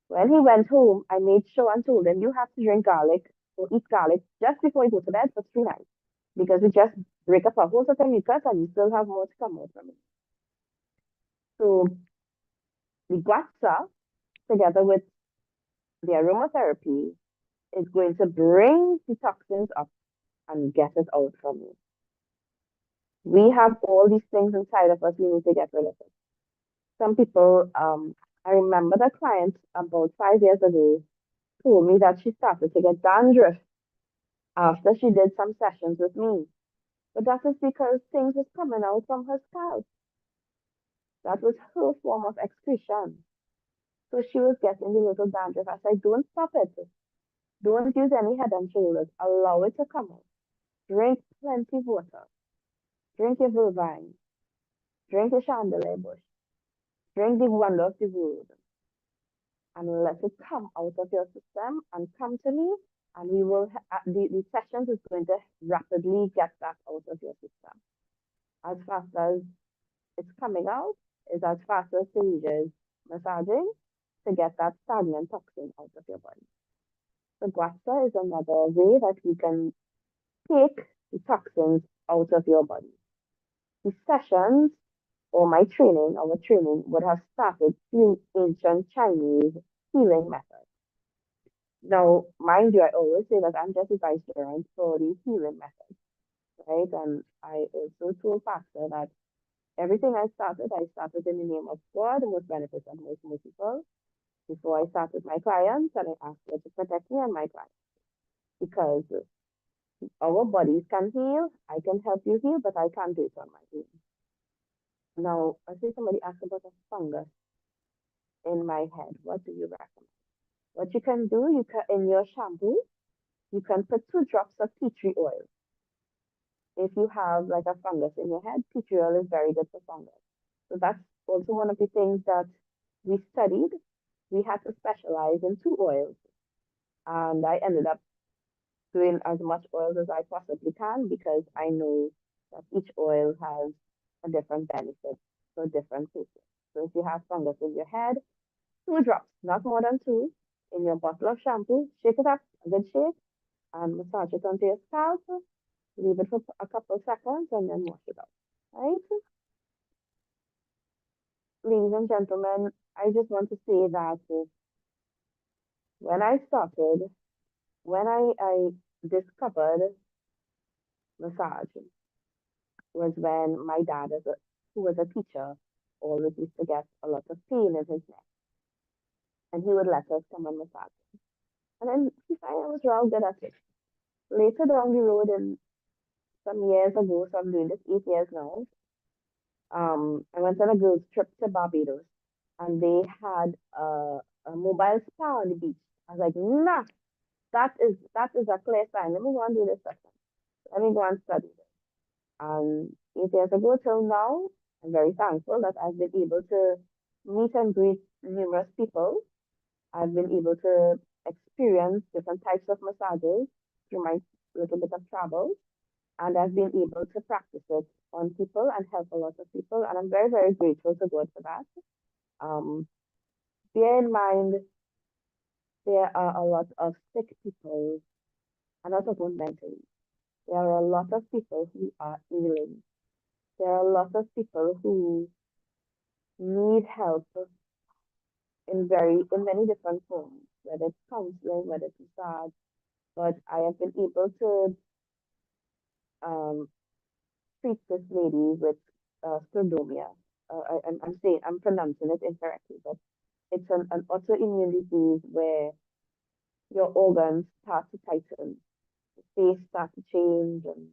When he went home, I made sure and told him, you have to drink garlic or eat garlic just before you go to bed for 3 nights. Because we just break up a whole set of mucus and you still have more to come out from it. So the guatsa, together with the aromatherapy, is going to bring the toxins up and get it out from you. We have all these things inside of us we need to get rid of it. Some people, I remember the client about 5 years ago told me that she started to get dandruff after she did some sessions with me. But that is because things was coming out from her scalp. That was her form of excretion. So she was getting the little dandruff. I said, don't stop it. Don't use any head and shoulders. Allow it to come out. Drink plenty of water. Drink your vervine. Drink your chandelier bush. Drink the wonder of the world. And let it come out of your system and come to me. And we will, the sessions is going to rapidly get that out of your system. As fast as it's coming out, is as fast as Khadijah is massaging to get that stagnant toxin out of your body. So guatsa is another way that we can take the toxins out of your body. The sessions or my training, our training would have started through ancient Chinese healing methods. Now, mind you, I always say that I'm just a vicegerent for the healing methods, right? And I also told Pastor that everything I started in the name of God, the most beneficial and most merciful. Before I started my clients, and I asked her to protect me and my clients. Because our bodies can heal, I can help you heal, but I can't do it on my own. Now, I see somebody asked about a fungus in my head. What do you recommend? What you can do, you can in your shampoo, you can put 2 drops of tea tree oil. If you have like a fungus in your head, tea tree oil is very good for fungus. So that's also one of the things that we studied. We had to specialize in 2 oils. And I ended up doing as much oils as I possibly can because I know that each oil has a different benefit for different places. So if you have fungus in your head, 2 drops, not more than two, in your bottle of shampoo, shake it up, a good shake, and massage it onto your scalp, leave it for a couple seconds, and then wash it out. Right? Ladies and gentlemen, I just want to say that when I started, when I discovered massage, was when my dad, who was a teacher, always used to get a lot of pain in his neck, and he would let us come and massage. And then he found I was real good at it. Later down the road, and some years ago, so I'm doing this 8 years now, I went on a girls' trip to Barbados, and they had a mobile spa on the beach. I was like, nah, that is a clear sign. Let me go and do this session. Let me go and study this. And 8 years ago till now, I'm very thankful that I've been able to meet and greet numerous people. I've been able to experience different types of massages through my little bit of travel, and I've been able to practice it on people and help a lot of people, and I'm very, very grateful to God for that. Um, Bear in mind, there are a lot of sick people, and not alone mentally. There are a lot of people who are ailing. There are a lot of people who need help in many different forms, whether it's counseling, whether it's massage. But I have been able to um, treat this lady with sclerodermia. I'm saying I'm pronouncing it incorrectly, but it's an autoimmune disease where your organs start to tighten, the face start to change, and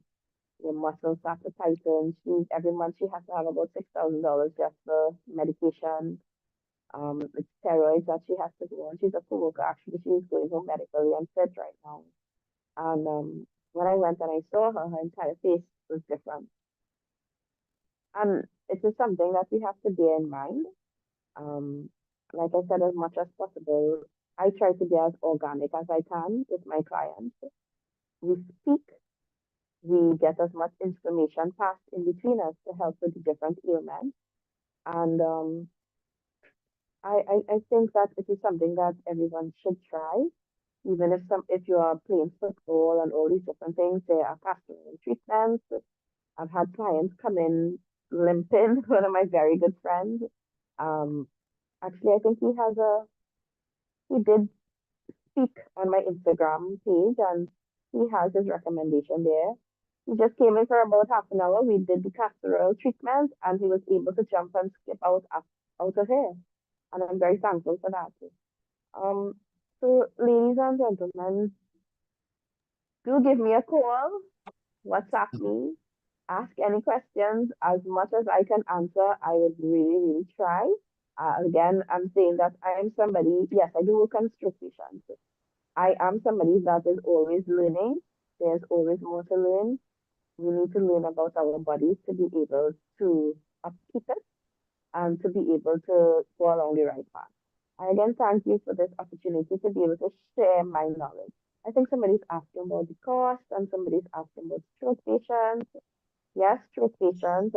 your muscles start to tighten. Every month she has to have about $6,000 just for medication. With steroids that she has to go on. She's a co-worker actually. She's going home medically and fit right now. And when I went and I saw her, her entire face was different. And it is something that we have to bear in mind. Um, like I said, as much as possible, I try to be as organic as I can with my clients. We speak, we get as much information passed in between us to help with the different ailments. And I think that it is something that everyone should try. Even if you are playing football and all these different things, there are pastoral treatments. I've had clients come in limping. One of my very good friends. Um, Actually, I think he did speak on my Instagram page, and he has his recommendation there. He just came in for about half an hour. We did the pastoral treatment, and he was able to jump and skip out of here. And I'm very thankful for that. Um, so ladies and gentlemen, do give me a call, WhatsApp me, ask any questions. As much as I can answer, I would really, really try. Again, I'm saying that I am somebody, yes, I do work on stroke patients. I am somebody that is always learning. There's always more to learn. We need to learn about our bodies to be able to upkeep it and to be able to go along the right path. I again thank you for this opportunity to be able to share my knowledge. I think somebody's asking about the cost and somebody's asking about stroke patients. Yes, stroke patients.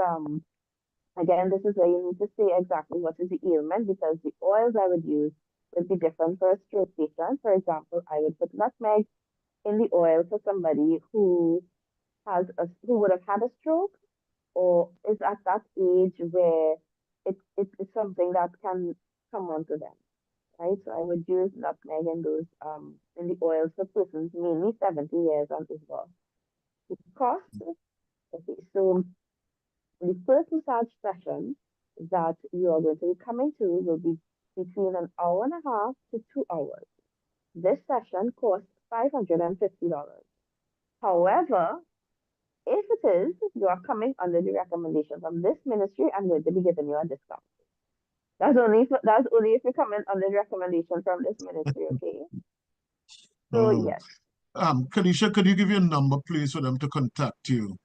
Again, this is where you need to say exactly what is the ailment because the oils I would use would be different for a stroke patient. For example, I would put nutmeg in the oil for somebody who would have had a stroke or is at that age where it is something that can come onto them, right? So I would use nutmeg in those in the oils for persons mainly 70 years and over. The cost, okay, so the first massage session that you are going to be coming to will be between an hour and a half to 2 hours. This session costs $550. However, if it is you are coming under the recommendation from this ministry, I'm going to be giving you a discount. That's only if you're coming under the recommendation from this ministry, okay? So Oh. yes. Khadijah, could you give your number, please, for them to contact you?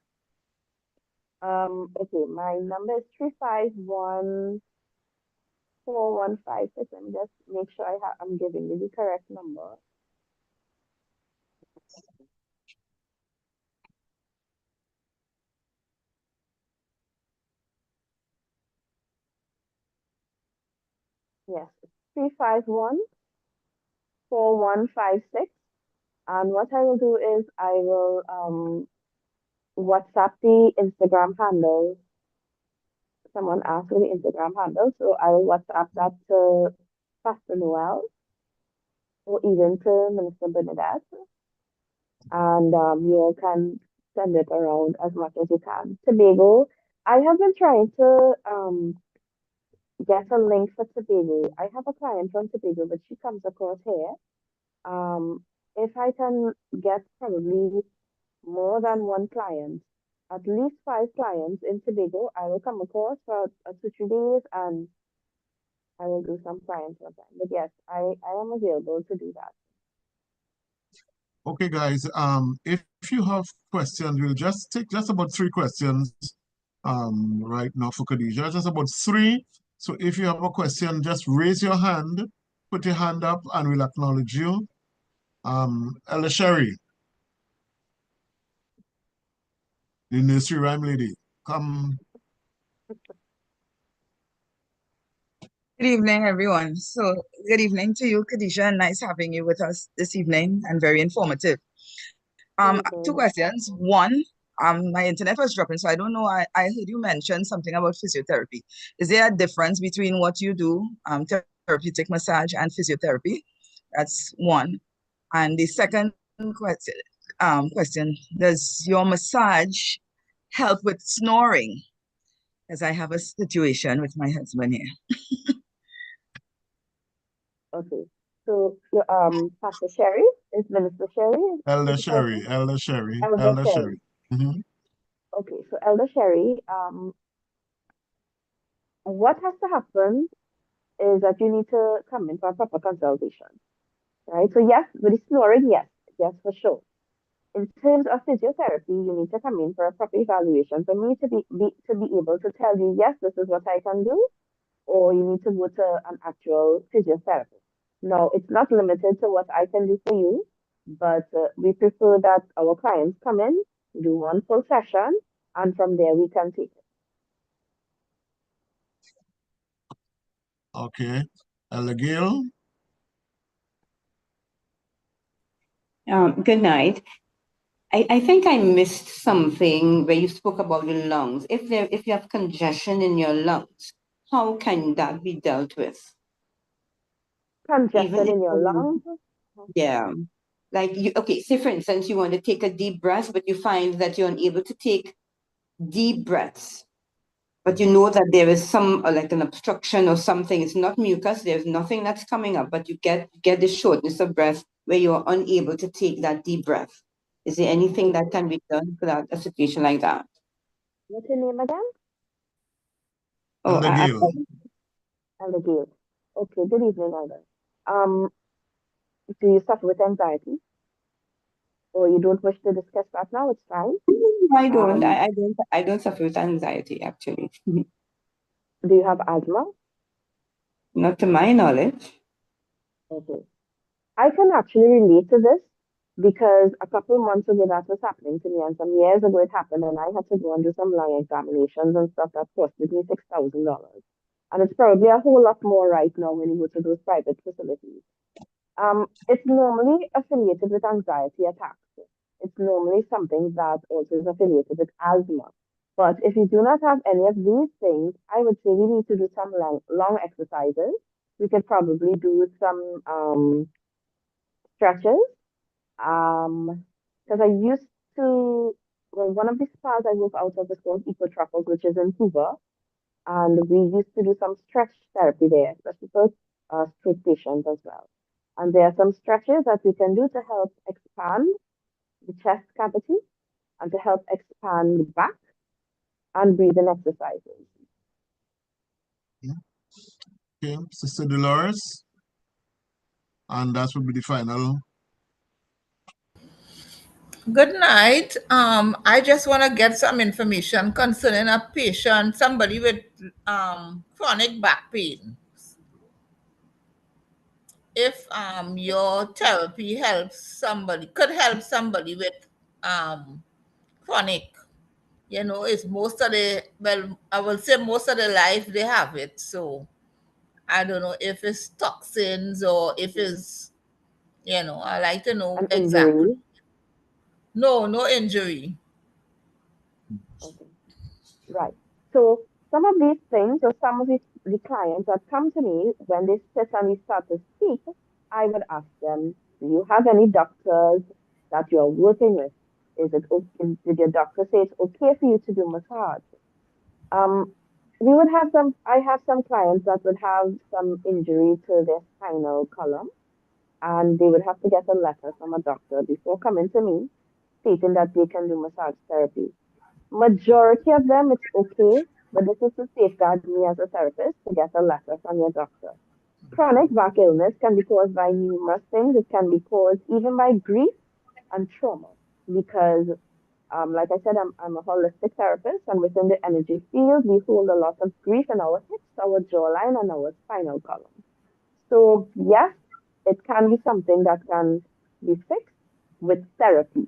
Okay, my number is 351-4156. Let me just make sure I'm giving you the correct number. Yes, 351-4156. And what I will do is I will WhatsApp the Instagram handle. Someone asked for the Instagram handle, so I will WhatsApp that to Pastor Noel or even to Minister Bernadette, and you all can send it around as much as you can. Tobago, I have been trying to get a link for Tobago. I have a client from Tobago, but she comes across here. If I can get probably more than one client, at least 5 clients in Tobago, I will come across for 2, 3 days and I will do some clients for them. But yes, I am available to do that. Okay, guys. If you have questions, we'll just take just about 3 questions right now for Khadijah. Just about 3. So if you have a question, just raise your hand, put your hand up, and we'll acknowledge you. Ella Sherry, the nursery rhyme lady, come. Good evening, everyone. So, good evening to you, Khadijah, and nice having you with us this evening and very informative. Good 2 evening. questions. One, my internet was dropping, so I don't know. I heard you mention something about physiotherapy. Is there a difference between what you do, therapeutic massage and physiotherapy? That's one. And the second question, does your massage help with snoring? Because I have a situation with my husband here. Okay. So, Pastor Sherry is Minister Sherry Elder is the Sherry, person? Elder Sherry, Elder Elder Sherry. Sherry. Mhm. Okay. So, Elder Sherry, what has to happen is that you need to come in for a proper consultation, right? So, yes, with the snoring, yes, for sure. In terms of physiotherapy, you need to come in for a proper evaluation for me to be able to tell you, yes, this is what I can do, or you need to go to an actual physiotherapist. Now, it's not limited to what I can do for you, but we prefer that our clients come in, do one full session, and from there we can take it. Okay. Elder Gail. Good night. I think I missed something where you spoke about the lungs. If you have congestion in your lungs, how can that be dealt with? Congestion Even if in your lungs. yeah, like say for instance, you want to take a deep breath, but you find that you're unable to take deep breaths, but you know that there is some like an obstruction or something. It's not mucus. There's nothing that's coming up, but you get the shortness of breath where you're unable to take that deep breath. Is there anything that can be done for a situation like that? What's your name again? Oh, Elder Gail. Elder Gail. Okay, good evening, Elder. Um, do you suffer with anxiety? Or you don't wish to discuss that now? It's fine. I don't. I don't suffer with anxiety actually. Do you have asthma? Not to my knowledge. Okay. I can actually relate to this because a couple months ago that was happening to me, and some years ago it happened, and I had to go and do some lung examinations and stuff that costed me $6,000. And it's probably a whole lot more right now when you go to those private facilities. It's normally affiliated with anxiety attacks. It's normally something that also is affiliated with asthma. But if you do not have any of these things, I would say we need to do some lung exercises. We could probably do some stretches. Because I used to, well, one of the spas I work out of is called Eco Truffles, which is in Hoover. And we used to do some stretch therapy there, especially for stroke patients as well. And there are some stretches that we can do to help expand the chest cavity and to help expand the back and breathing exercises. Okay, Sister Dolores. And that will be the final. Good night. I just want to get some information concerning a patient, somebody with chronic back pain. If your therapy could help somebody with chronic, it's most of the, well, I will say most of the life they have it. So I don't know if it's toxins or if it's, you know, I like to know An exactly. injury? No injury. Okay, right. So some of these things, or some of the clients that come to me when they sit and we start to speak, I would ask them, do you have any doctors that you're working with? Is it okay? Did your doctor say it's okay for you to do massage? Um, we would have some, I have some clients that would have some injury to their spinal column, and they would have to get a letter from a doctor before coming to me stating that they can do massage therapy. Majority of them, it's okay, but this is to safeguard me as a therapist to get a letter from your doctor. Chronic back illness can be caused by numerous things. It can be caused even by grief and trauma because like I said, I'm a holistic therapist, and within the energy field, we hold a lot of grief in our hips, our jawline, and our spinal column. So, yes, it can be something that can be fixed with therapy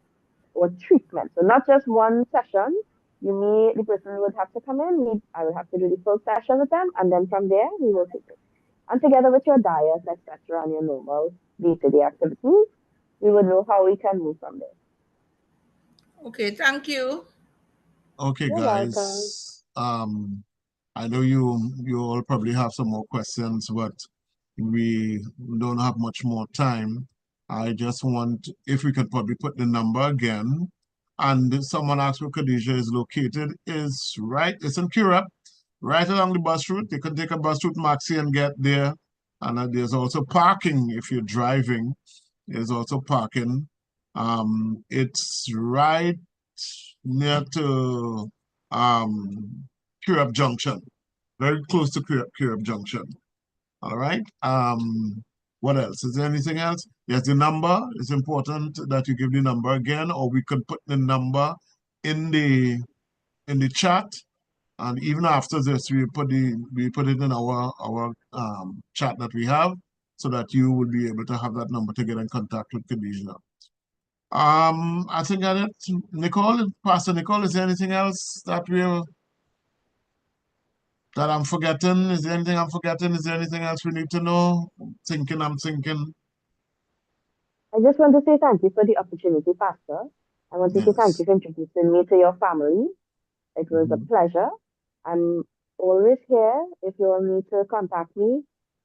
or treatment. So, not just one session. The person would have to come in, I would have to do the full session with them, and then from there, we will take it. And together with your diet, etc., and your normal day-to-day activities, we would know how we can move from there. Okay, thank you. Okay, You're welcome. guys. I know you all probably have some more questions, but we don't have much more time. I just want, if we could probably put the number again. And someone asked where Khadijah is located. It's in Curab, right along the bus route. You can take a bus route Maxi and get there. And there's also parking if you're driving. There's also parking. It's right near to Curab Junction, very close to Curab Junction. All right. What else? Is there anything else? Yes, the number. It's important that you give the number again, or we could put the number in the chat. And even after this, we put it in our chat that we have, so that you will be able to have that number to get in contact with Khadijah. I think that it. Nicole, Pastor Nicole, is there anything else that I'm forgetting? Is there anything I'm forgetting? Is there anything else we need to know? I'm thinking. I just want to say thank you for the opportunity, Pastor. I want to say thank you Yes. for introducing me to your family. It was a Mhm. pleasure. I'm always here if you all need to contact me.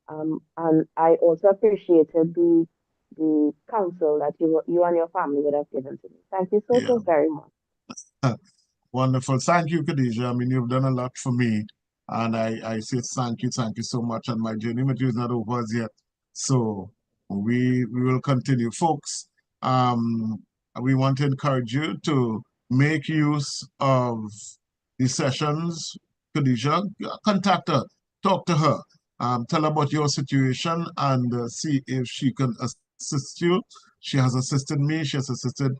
And I also appreciated the counsel that you and your family would have given to me. Thank you so, Yeah. so very much. Wonderful. Thank you, Khadijah. I mean, you've done a lot for me. And I say thank you so much. And my journey with you is not over as yet. So we will continue. Folks, we want to encourage you to make use of the sessions. Khadijah, contact her, talk to her, tell her about your situation, and see if she can assist you. She has assisted me. She has assisted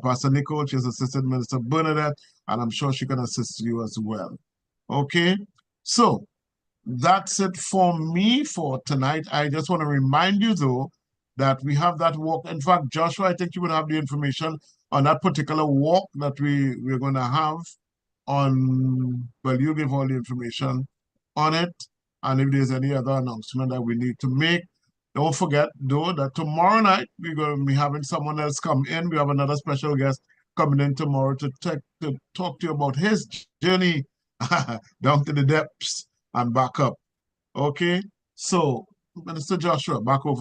Pastor Nicole. She has assisted Minister Bernadette, and I'm sure she can assist you as well. Okay, so that's it for me for tonight. I just want to remind you, though, that we have that walk. In fact, Joshua, I think you would have the information on that particular walk that we're going to have on, well, you give all the information on it. And if there's any other announcement that we need to make, don't forget, though, that tomorrow night we're going to be having someone else come in. We have another special guest coming in tomorrow to talk to you about his journey down to the depths and back up. Okay? So, Minister Joshua, back over